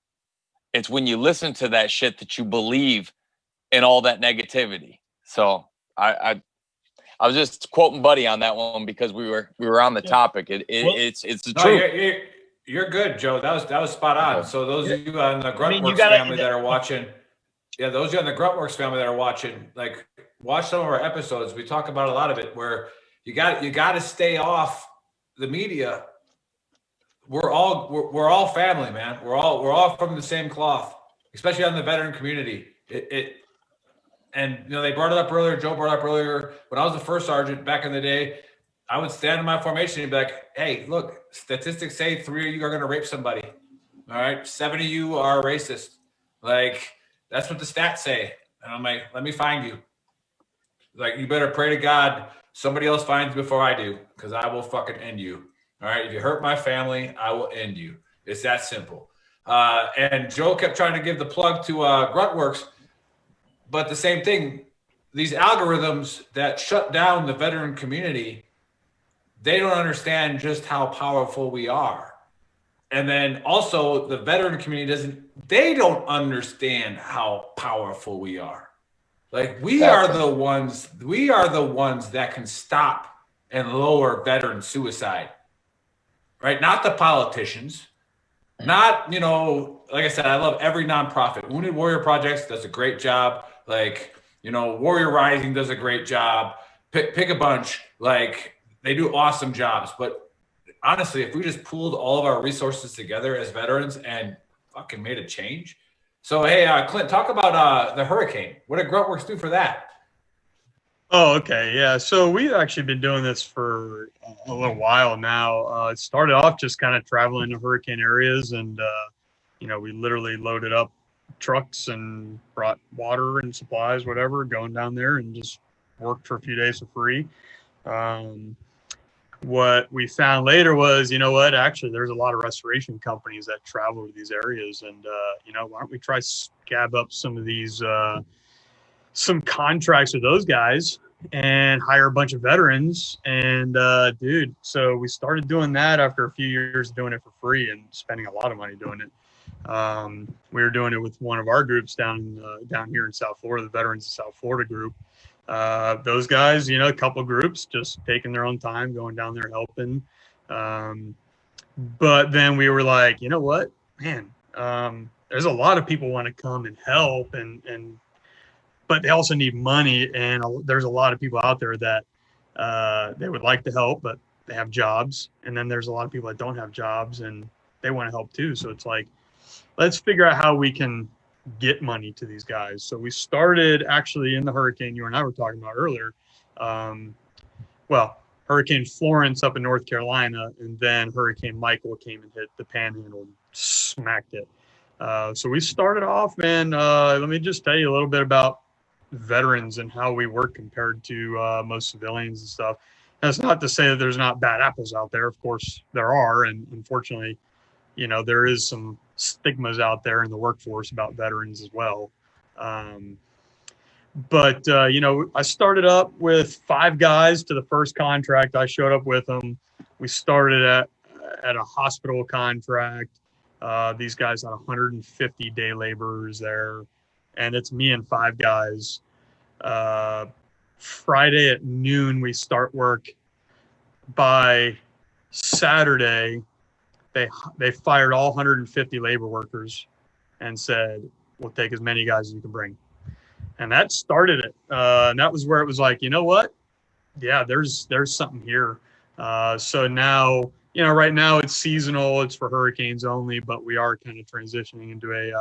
It's when you listen to that shit that you believe in all that negativity. So I was just quoting Buddy on that one because we were on the topic. It's the truth. You're good, Joe. That was spot on. So those of you on the Gruntworks family that are watching, those of you on the Gruntworks family that are watching, like, watch some of our episodes. We talk about a lot of it where you got to stay off the media. We're all family, man. We're all from the same cloth, especially on the veteran community. And they brought it up earlier. Joe brought it up earlier. When I was the first sergeant back in the day, I would stand in my formation and be like, "Hey, look, statistics say 3 of you are going to rape somebody. All right, 7 of you are racist. Like, that's what the stats say." And I'm like, "Let me find you. Like, you better pray to God somebody else finds you before I do, because I will fucking end you. All right, if you hurt my family, I will end you. It's that simple." And Joe kept trying to give the plug to Gruntworks, but the same thing, these algorithms that shut down the veteran community, they don't understand just how powerful we are. And then also the veteran community they don't understand how powerful we are. Like, we are the ones that can stop and lower veteran suicide. Right? Not the politicians. Not, like I said, I love every nonprofit. Wounded Warrior Projects does a great job. Like, Warrior Rising does a great job. Pick a bunch. Like, they do awesome jobs. But honestly, if we just pooled all of our resources together as veterans and fucking made a change. So, hey, Clint, talk about the hurricane. What did Gruntworks do for that? Oh, okay. Yeah. So we've actually been doing this for a little while now. It started off just kind of traveling to hurricane areas, and, we literally loaded up trucks and brought water and supplies, whatever, going down there and just worked for a few days for free. What we found later was, actually there's a lot of restoration companies that travel to these areas, and, why don't we try scab up some of these, some contracts with those guys and hire a bunch of veterans. And so we started doing that after a few years doing it for free and spending a lot of money doing it. We were doing it with one of our groups down here in South Florida, the Veterans of South Florida group. Those guys, a couple groups just taking their own time, going down there helping. But then we were like, you know what, man, there's a lot of people want to come and help, but they also need money. And there's a lot of people out there that they would like to help, but they have jobs. And then there's a lot of people that don't have jobs and they want to help too. So it's like, let's figure out how we can get money to these guys. So we started actually in the hurricane you and I were talking about earlier. Hurricane Florence up in North Carolina, and then Hurricane Michael came and hit the Panhandle and smacked it. So we started off, man. Let me just tell you a little bit about veterans and how we work compared to most civilians and stuff. That's not to say that there's not bad apples out there. Of course there are, and unfortunately, there is some stigmas out there in the workforce about veterans as well. But I started up with 5 guys to the first contract. I showed up with them. We started at a hospital contract. These guys had 150 day laborers there, and it's me and 5 guys. Friday at noon, we start work. By Saturday, they fired all 150 labor workers and said, we'll take as many guys as you can bring. And that started it. And that was where it was like, you know what? Yeah, there's something here. So now, right now it's seasonal. It's for hurricanes only, but we are kind of transitioning into a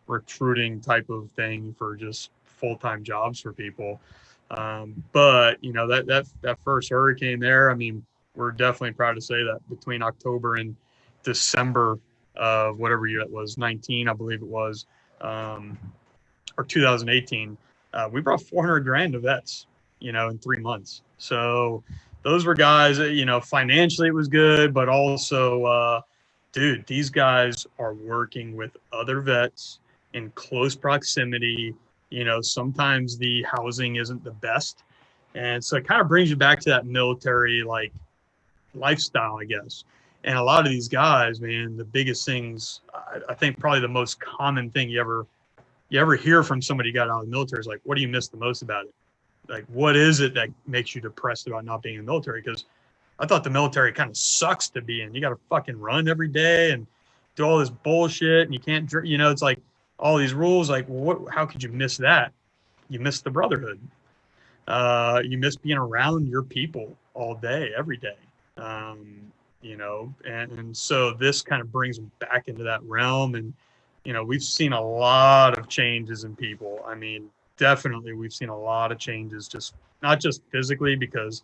recruiting type of thing for just full-time jobs for people. But you know, that first hurricane there, I mean, we're definitely proud to say that between October and December of whatever year it was, 19, I believe it was, or 2018, we brought 400 grand to vets, you know, in 3 months. So those were guys that, you know, financially it was good, but also, dude, these guys are working with other vets in close proximity. You know, sometimes the housing isn't the best. And so it kind of brings you back to that military, like, lifestyle, I guess. And a lot of these guys, man, the biggest things, I think probably the most common thing you ever hear from somebody who got out of the military is like, what do you miss the most about it? Like, what is it that makes you depressed about not being in the military? Because I thought the military kind of sucks to be in. You got to fucking run every day and do all this bullshit, and you can't, you know, it's like all these rules. Like, well, how could you miss that? You miss the brotherhood. You miss being around your people all day, every day. You know, and so this kind of brings them back into that realm. And, you know, we've seen a lot of changes in people. I mean, definitely we've seen a lot of changes, just not just physically, because,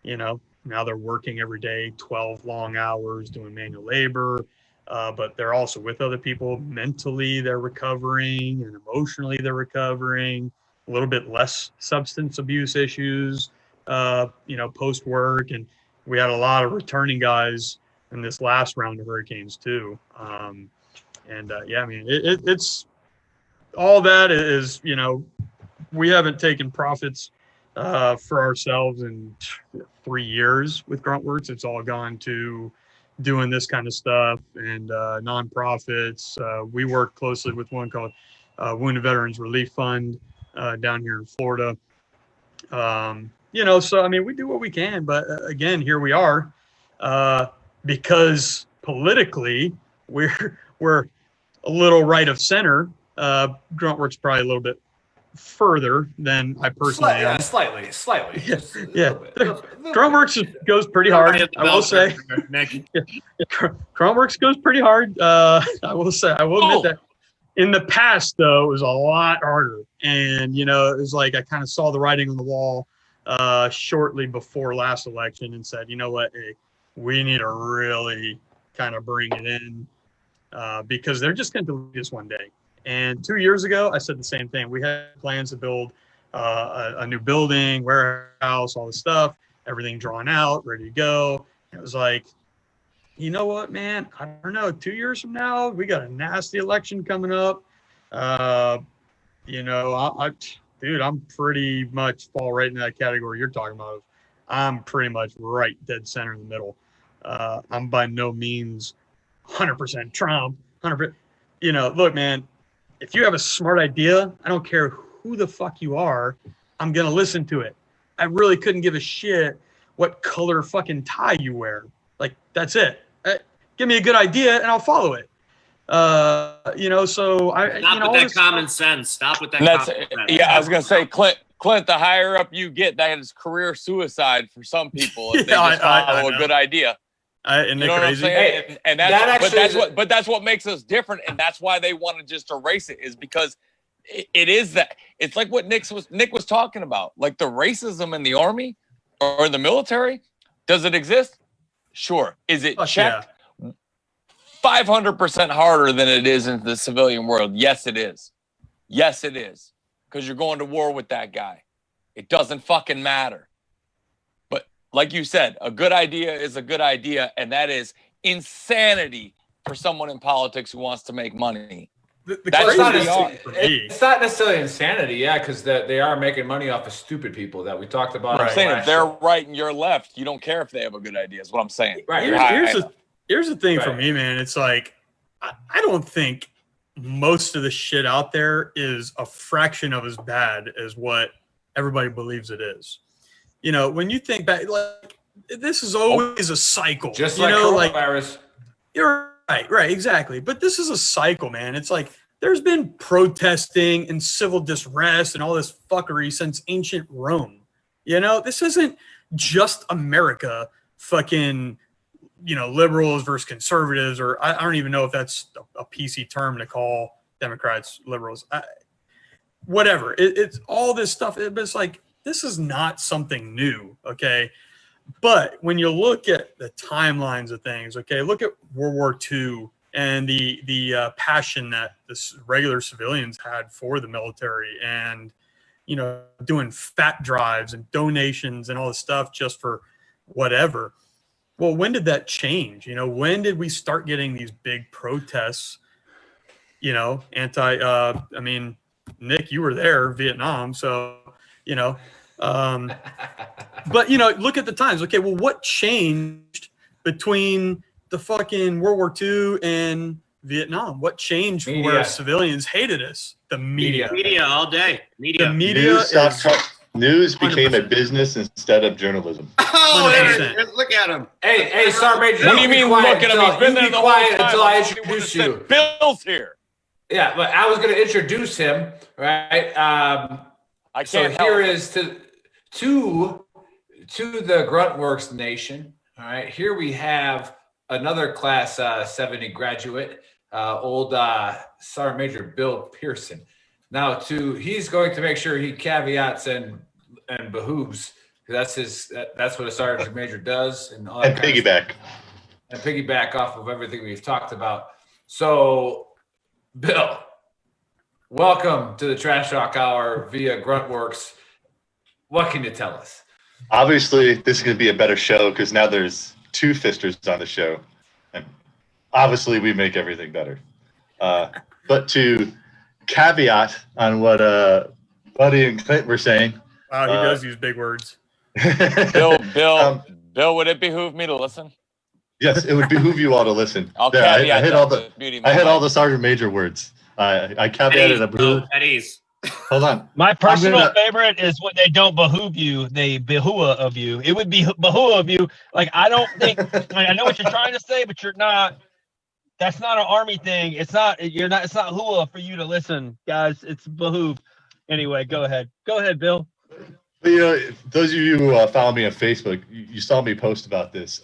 you know, now they're working every day, 12 long hours doing manual labor, but they're also with other people. Mentally, they're recovering, and emotionally, they're recovering. A little bit less substance abuse issues, you know, post work. And we had a lot of returning guys in this last round of hurricanes too. Yeah, I mean, it's all that is, you know, we haven't taken profits for ourselves in 3 years with Gruntworks. It's all gone to doing this kind of stuff and nonprofits. We work closely with one called Wounded Veterans Relief Fund down here in Florida. You know, so I mean, we do what we can, but again, here we are, because politically we're a little right of center. Gruntworks probably a little bit further than I personally am. Slightly. Yeah. Gruntworks goes pretty hard, I will say. Gruntworks goes pretty hard. I will admit that. In the past, though, it was a lot harder. And, you know, it was like I kind of saw the writing on the wall shortly before last election and said, you know what, hey, we need to really kind of bring it in because they're just going to do this one day. And 2 years ago, I said the same thing. We had plans to build a new building, warehouse, all this stuff, everything drawn out, ready to go. It was like, you know what, man? I don't know. 2 years from now, we got a nasty election coming up. You know, dude, I'm pretty much fall right into that category you're talking about. I'm pretty much right dead center in the middle. I'm by no means 100% Trump, 100%. You know, look, man, if you have a smart idea, I don't care who the fuck you are, I'm going to listen to it. I really couldn't give a shit what color fucking tie you wear. Like, that's it. Give me a good idea and I'll follow it. You know, so Stop with that common sense. Stop with that common sense. Yeah, I was going to say, Clint, the higher up you get, that is career suicide for some people if they just follow a good idea. Isn't it crazy? Hey, and that's what makes us different, and that's why they want to just erase it, is because it is that. It's like what Nick was talking about, like the racism in the Army or in the military. Does it exist? Sure. Is it checked? Yeah. 500% harder than it is in the civilian world. Yes, it is. Yes, it is. Because you're going to war with that guy. It doesn't fucking matter. But like you said, a good idea is a good idea, and that is insanity for someone in politics who wants to make money. It's not necessarily insanity, yeah, because they are making money off of stupid people that we talked about. I'm saying if they're right and you're left, you don't care if they have a good idea, is what I'm saying. Right. Here's the thing for me, man. It's like, I don't think most of the shit out there is a fraction of as bad as what everybody believes it is. You know, when you think back, like, this is always a cycle. Just like coronavirus. You're right, exactly. But this is a cycle, man. It's like there's been protesting and civil distress and all this fuckery since ancient Rome. You know, this isn't just America fucking, you know, liberals versus conservatives, or I don't even know if that's a PC term to call Democrats liberals. whatever. It's all this stuff. It's like, this is not something new, okay? But when you look at the timelines of things, okay, look at World War II and the passion that the regular civilians had for the military, and doing fat drives and donations and all this stuff just for whatever. Well, when did that change? When did we start getting these big protests? I mean, Nick, you were there, Vietnam, so but look at the times. Okay, well, what changed between the fucking World War II and Vietnam? What changed where civilians hated us? The media. Media all day. Media. The media News became 100%. A business instead of journalism. Oh, look at him. Hey, Sergeant Major. What do you mean look at him? He's been there the whole time until I introduce you. Bill's here. Yeah, but I was going to introduce him, right? I can't so here is to the Gruntworks Nation. All right, here we have another Class 70 graduate, old Sergeant Major Bill Pearson. Now, he's going to make sure he caveats and behooves. That's what a Sergeant Major does, and all that and piggyback. And piggyback off of everything we've talked about. So, Bill, welcome to the Trash Talk Hour via Gruntworks. What can you tell us? Obviously, this is going to be a better show because now there's two fisters on the show. And obviously, we make everything better. But to caveat on what Buddy and Clint were saying. Wow, he does use big words. Bill, would it behoove me to listen? Yes, it would behoove you all to listen. I hit all the Sergeant Major words. I caveated a behoove. At ease. Hold on. My personal favorite is when they don't behoove you, they behooah of you. It would be behooah of you. Like, I don't think, I know what you're trying to say, but you're not. That's not an Army thing. It's not hooah for you to listen, guys. It's behoove. Anyway, go ahead. Go ahead, Bill. Those of you who follow me on Facebook, you saw me post about this,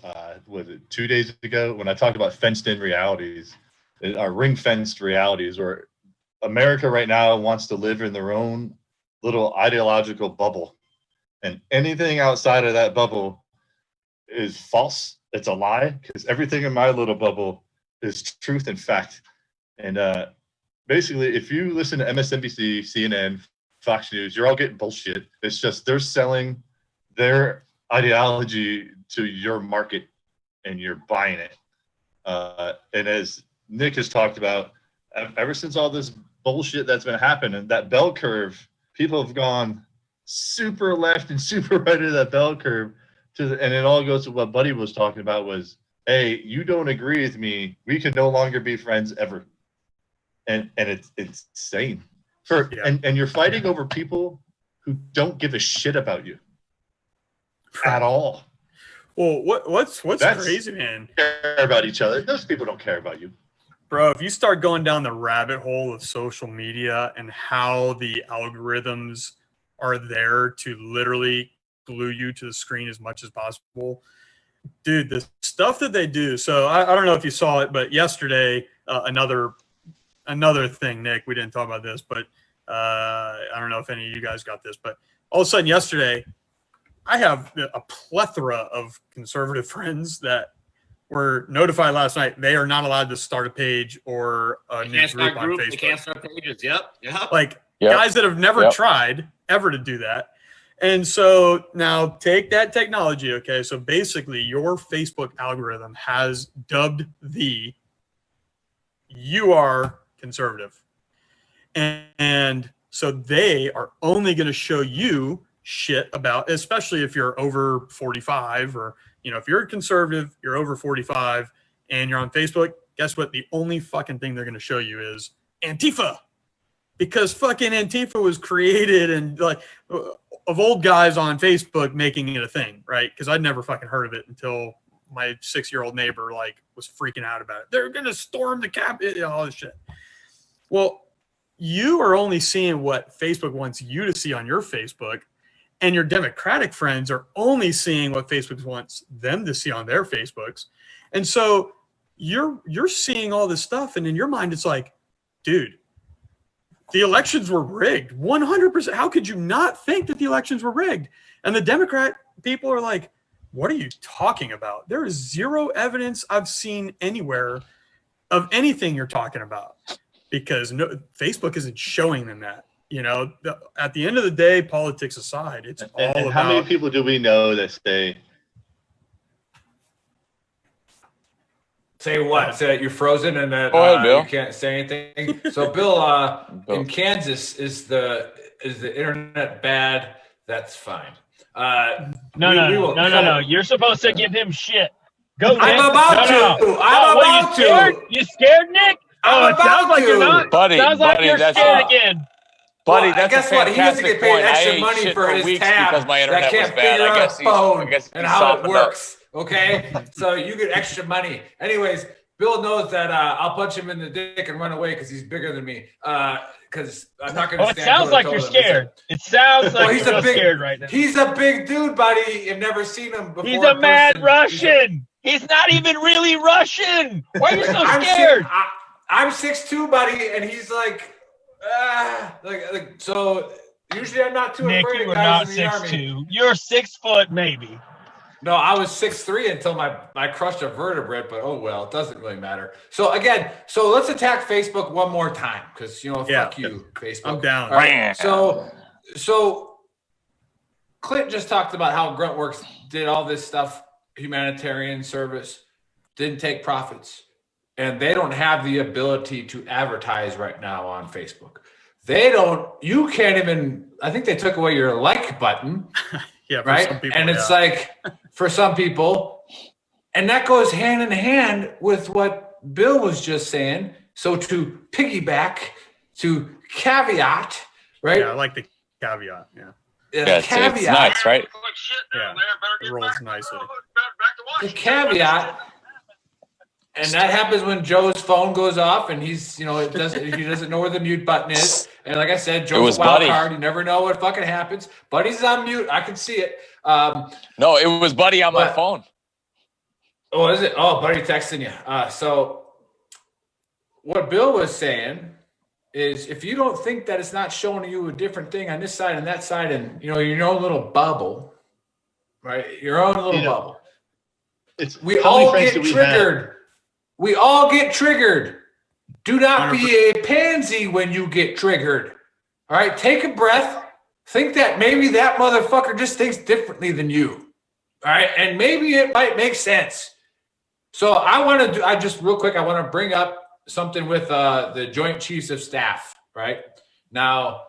was it 2 days ago, when I talked about fenced-in realities, ring-fenced realities, where America right now wants to live in their own little ideological bubble. And anything outside of that bubble is false. It's a lie, because everything in my little bubble is truth and fact. And basically, if you listen to MSNBC, CNN, Fox News, you're all getting bullshit. It's just they're selling their ideology to your market and you're buying it. And as Nick has talked about, ever since all this bullshit that's been happening, that bell curve, people have gone super left and super right of that bell curve. And it all goes to what Buddy was talking about was, hey, you don't agree with me, we can no longer be friends ever. And it's insane. And you're fighting over people who don't give a shit about you at all. Well, what's crazy, man? Care about each other. Those people don't care about you. Bro, if you start going down the rabbit hole of social media and how the algorithms are there to literally glue you to the screen as much as possible, dude, the stuff that they do. So I don't know if you saw it, but yesterday, another thing, Nick, we didn't talk about this, but I don't know if any of you guys got this, but all of a sudden yesterday, I have a plethora of conservative friends that were notified last night they are not allowed to start a page or a new group on Facebook. They can't start pages. Yep. Guys that have never tried ever to do that. And so now take that technology, okay? So basically your Facebook algorithm has dubbed you are conservative. And so they are only going to show you shit about, especially if you're over 45 or, if you're a conservative, you're over 45 and you're on Facebook, guess what? The only fucking thing they're going to show you is Antifa, because fucking Antifa was created and like of old guys on Facebook making it a thing, right? Because I'd never fucking heard of it until my 6-year-old neighbor was freaking out about it. They're going to storm the Capitol, all this shit. Well, you are only seeing what Facebook wants you to see on your Facebook, and your Democratic friends are only seeing what Facebook wants them to see on their Facebooks. And so you're seeing all this stuff, and in your mind, it's like, dude, the elections were rigged. 100%. How could you not think that the elections were rigged? And the Democrat people are like, what are you talking about? There is zero evidence I've seen anywhere of anything you're talking about, because Facebook isn't showing them that. You know, at the end of the day, politics aside, it's all about. How many people do we know that say what? Say that you're frozen and that you can't say anything. So, Bill, in Kansas, is the internet bad? That's fine. No. You're supposed to give him shit. Go, Nick. I'm about to. I'm about to. You scared, Nick? Oh, it sounds like you're not. Buddy, sounds like you're scared again. Buddy, well, that's guess what? He doesn't get paid extra money for his tab because my internet that can't was bad. figure out a phone and how it works. Up. Okay, so you get extra money. Anyways, Bill knows that I'll punch him in the dick and run away because he's bigger than me. Because I'm not going to stand. It sounds like you're scared. It sounds like you're scared right now. He's a big dude, buddy. You've never seen him before. He's a mad Russian. He's not even really Russian. Why are you so scared? I'm 6'2", buddy, and he's like so. Usually, I'm not too Nick, afraid you of are not guys in the 6'2". army. You're 6 foot, maybe. No, I was 6'3" until I crushed a vertebrae, but oh well, it doesn't really matter. So again, let's attack Facebook one more time because fuck you, Facebook. I'm down. All right. So Clint just talked about how Gruntworks did all this stuff, humanitarian service, didn't take profits, and they don't have the ability to advertise right now on Facebook. You can't even, I think they took away your like button. Yeah, for right. Some people, and it's like for some people, and that goes hand in hand with what Bill was just saying. So to piggyback, to caveat, right? Yeah, I like the caveat. Yeah. It's nice, right? Yeah, it rolls nicely. The caveat, and that happens when Joe's phone goes off, and he doesn't know where the mute button is. And like I said, Joe's a wild card. You never know what fucking happens. Buddy's on mute. I can see it. No, it was Buddy on my phone. Oh, is it? Oh, Buddy texting you. So what Bill was saying is if you don't think that it's not showing you a different thing on this side and that side and, your own little bubble, right? Your own little bubble. We all get triggered. We all get triggered. Do not 100%. Be a pansy when you get triggered. All right, take a breath. Think that maybe that motherfucker just thinks differently than you. All right, and maybe it might make sense. So I want to bring up something with the Joint Chiefs of Staff, right? Now,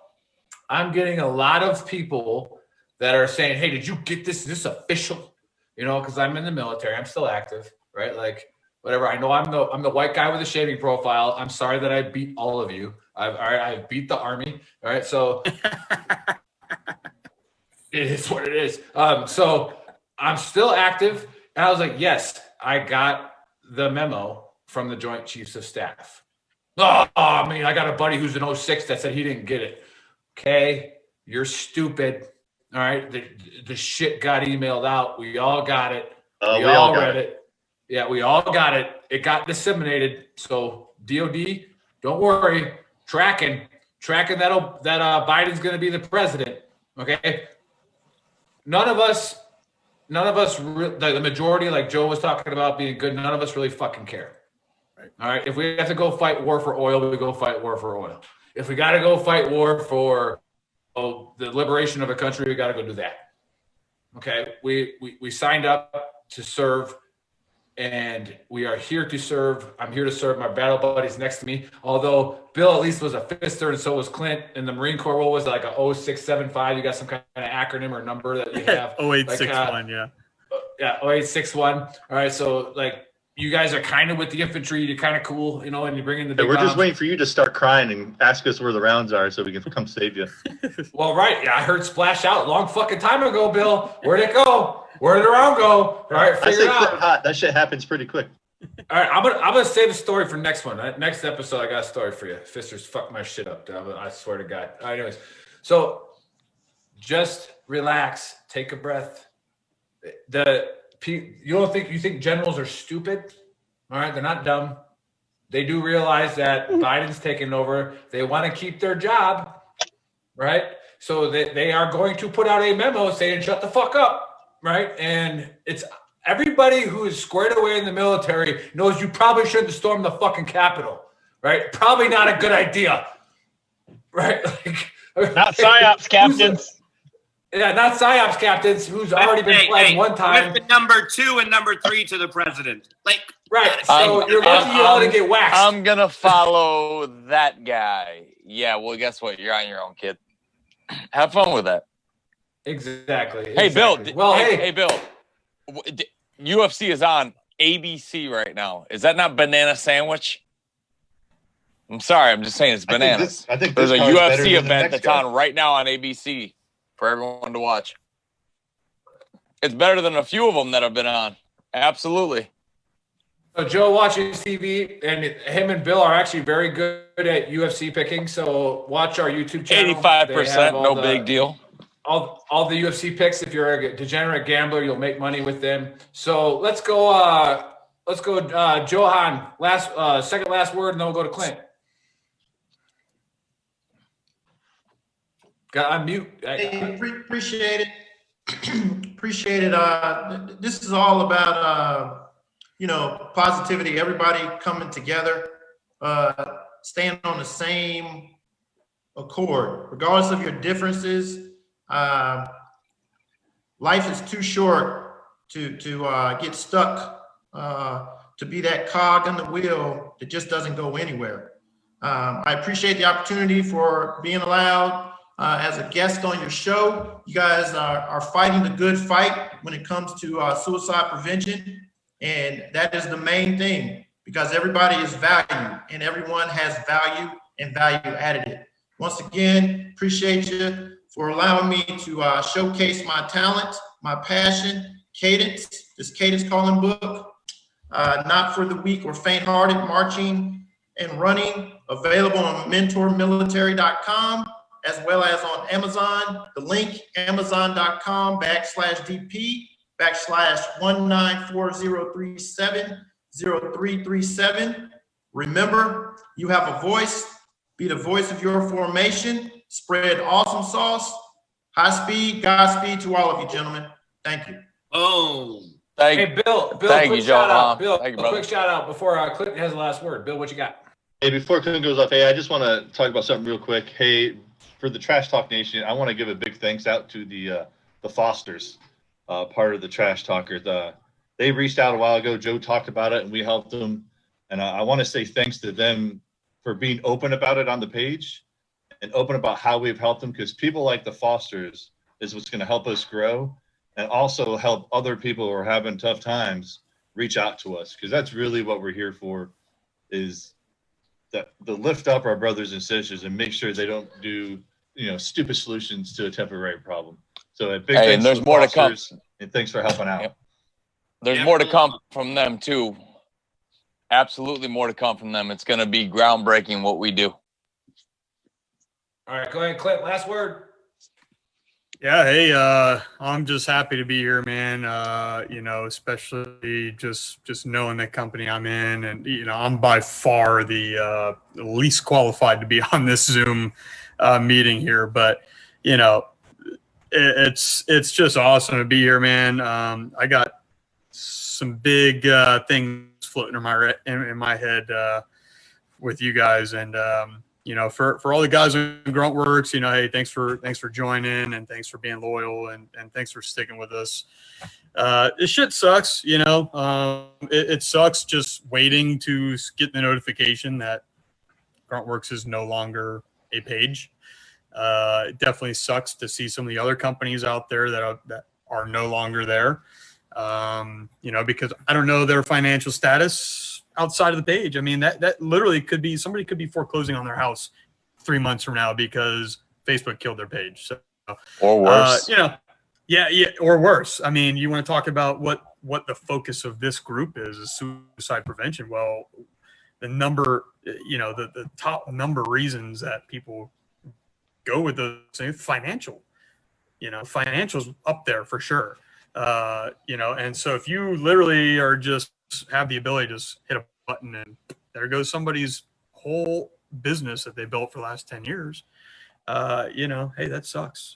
I'm getting a lot of people that are saying, hey, did you get this? Is this official? Because I'm in the military. I'm still active, right? Like, whatever. I know I'm the white guy with a shaving profile. I'm sorry that I beat all of you. I beat the Army. All right, so it is what it is. So I'm still active, and I was like, yes, I got the memo from the Joint Chiefs of Staff. Oh, I got a buddy who's an 06 that said he didn't get it. Okay, you're stupid. All right, the shit got emailed out. We all got it. We all read it. Yeah, we all got it. It got disseminated. So DOD, don't worry. Tracking that Biden's going to be the president. Okay. None of us, the majority, like Joe was talking about being good. None of us really fucking care. Right. All right. If we have to go fight war for oil, we go fight war for oil. If we got to go fight war for the liberation of a country, we got to go do that. Okay. We signed up to serve. And we are here to serve. I'm here to serve. My battle buddy's next to me. Although Bill at least was a fister, and so was Clint. In the Marine Corps, what was it, like a 0675? You got some kind of acronym or number that you have? 0861, yeah. Yeah, 0861. All right, so like you guys are kind of with the infantry. You're kind of cool, and you bring in the big we're bombs. just waiting for you to start crying and ask us where the rounds are so we can come save you. Well, right. Yeah, I heard splash out a long fucking time ago, Bill. Where'd it go? Where did the round go? All right, figure it out. Hot. That shit happens pretty quick. All right, I'm gonna save a story for next one. Next episode, I got a story for you. Fisters fuck my shit up, I swear to God. All right, anyways, so just relax, take a breath. You think generals are stupid? All right, they're not dumb. they do realize that Biden's taking over. They want to keep their job, right? So they are going to put out a memo saying, shut the fuck up, right? And it's everybody who is squared away in the military knows you probably shouldn't storm the fucking Capitol, right? Probably not a good idea, right? Not PSYOPs captains. Yeah, not PSYOPs captains who's already been flagged one time. With the number 2 and number 3 to the president. Like, right. So you're lucky you ought to get waxed. I'm going to follow that guy. Yeah, well, guess what? You're on your own, kid. Have fun with that. Exactly. Hey, Bill. Well, hey, Bill. UFC is on ABC right now. Is that not Banana Sandwich? I'm sorry. I'm just saying it's bananas. I think there's a UFC event that's guy. on right now on ABC for everyone to watch. It's better than a few of them that have been on. Absolutely. So Joe watches TV, and him and Bill are actually very good at UFC picking. So watch our YouTube channel. 85%, no big deal. All the UFC picks. If you're a degenerate gambler, you'll make money with them. So let's go. Johan. Second last word, and then we'll go to Clint. Got unmute. Hey, appreciate it. Appreciate it. This is all about positivity. Everybody coming together, staying on the same accord, regardless of your differences. Life is too short to get stuck, to be that cog in the wheel that just doesn't go anywhere. I appreciate the opportunity for being allowed as a guest on your show. You guys are fighting the good fight when it comes to suicide prevention. And that is the main thing, because everybody is valued and everyone has value and value added. Once again, appreciate you for allowing me to showcase my talent, my passion, Cadence, this Cadence Calling book, not for the weak or faint-hearted, marching and running, available on mentormilitary.com, as well as on Amazon. The link, amazon.com/DP/1940370337. Remember, you have a voice. Be the voice of your formation. Spread awesome sauce. High speed, Godspeed to all of you, gentlemen. Thank you. Oh. Hey, Bill. Thank you, Joe. Bill, thank you, a quick shout out before Clinton has the last word. Bill, what you got? Hey, before Clint goes off, hey, I just want to talk about something real quick. Hey, for the Trash Talk Nation, I want to give a big thanks out to the Fosters, part of the Trash Talkers. They reached out a while ago. Joe talked about it, and we helped them. And I want to say thanks to them for being open about it on the page and open about how we've helped them, because people like the Fosters is what's going to help us grow and also help other people who are having tough times reach out to us, because that's really what we're here for, is that the lift up our brothers and sisters and make sure they don't do stupid solutions to a temporary problem. So a big thanks and there's to more to come, and thanks for helping out. Yep. There's more to come from them too. Absolutely more to come from them. It's going to be groundbreaking what we do. All right, go ahead, Clint. Last word. Yeah, hey, I'm just happy to be here, man. Especially just knowing the company I'm in, and I'm by far the least qualified to be on this Zoom meeting here, but it's just awesome to be here, man. I got some big things floating in my head with you guys, and for all the guys in Gruntworks, hey, thanks for joining, and thanks for being loyal, and thanks for sticking with us. This shit sucks, it sucks just waiting to get the notification that Gruntworks is no longer a page. It definitely sucks to see some of the other companies out there that are no longer there, because I don't know their financial status outside of the page. I mean, that literally could be, somebody could be foreclosing on their house 3 months from now because Facebook killed their page. So, or worse, yeah, or worse. I mean, you want to talk about what the focus of this group is suicide prevention. Well, the number, the top number reasons that people go with those things, financial's up there for sure. And so if you literally are just have the ability to just hit a button and there goes somebody's whole business that they built for the last 10 years. You know, hey, that sucks.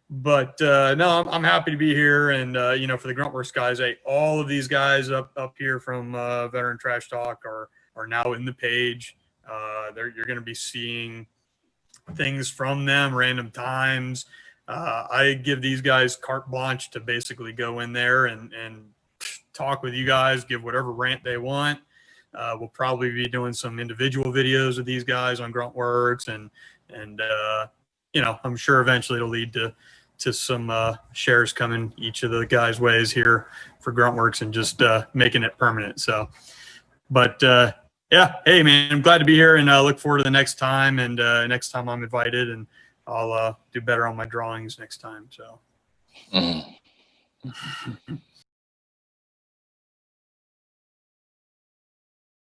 But no, I'm happy to be here. And, you know, for the Gruntworks guys, hey, all of these guys up here from Veteran Trash Talk are now in the page. You're going to be seeing things from them, random times. I give these guys carte blanche to basically go in there and talk with you guys, give whatever rant they want. We'll probably be doing some individual videos of these guys on Gruntworks, and you know, I'm sure eventually it'll lead to some shares coming each of the guys' ways here for Gruntworks and just making it permanent. So, but yeah, hey man, I'm glad to be here, and look forward to the next time. And next time I'm invited, and I'll do better on my drawings next time. So.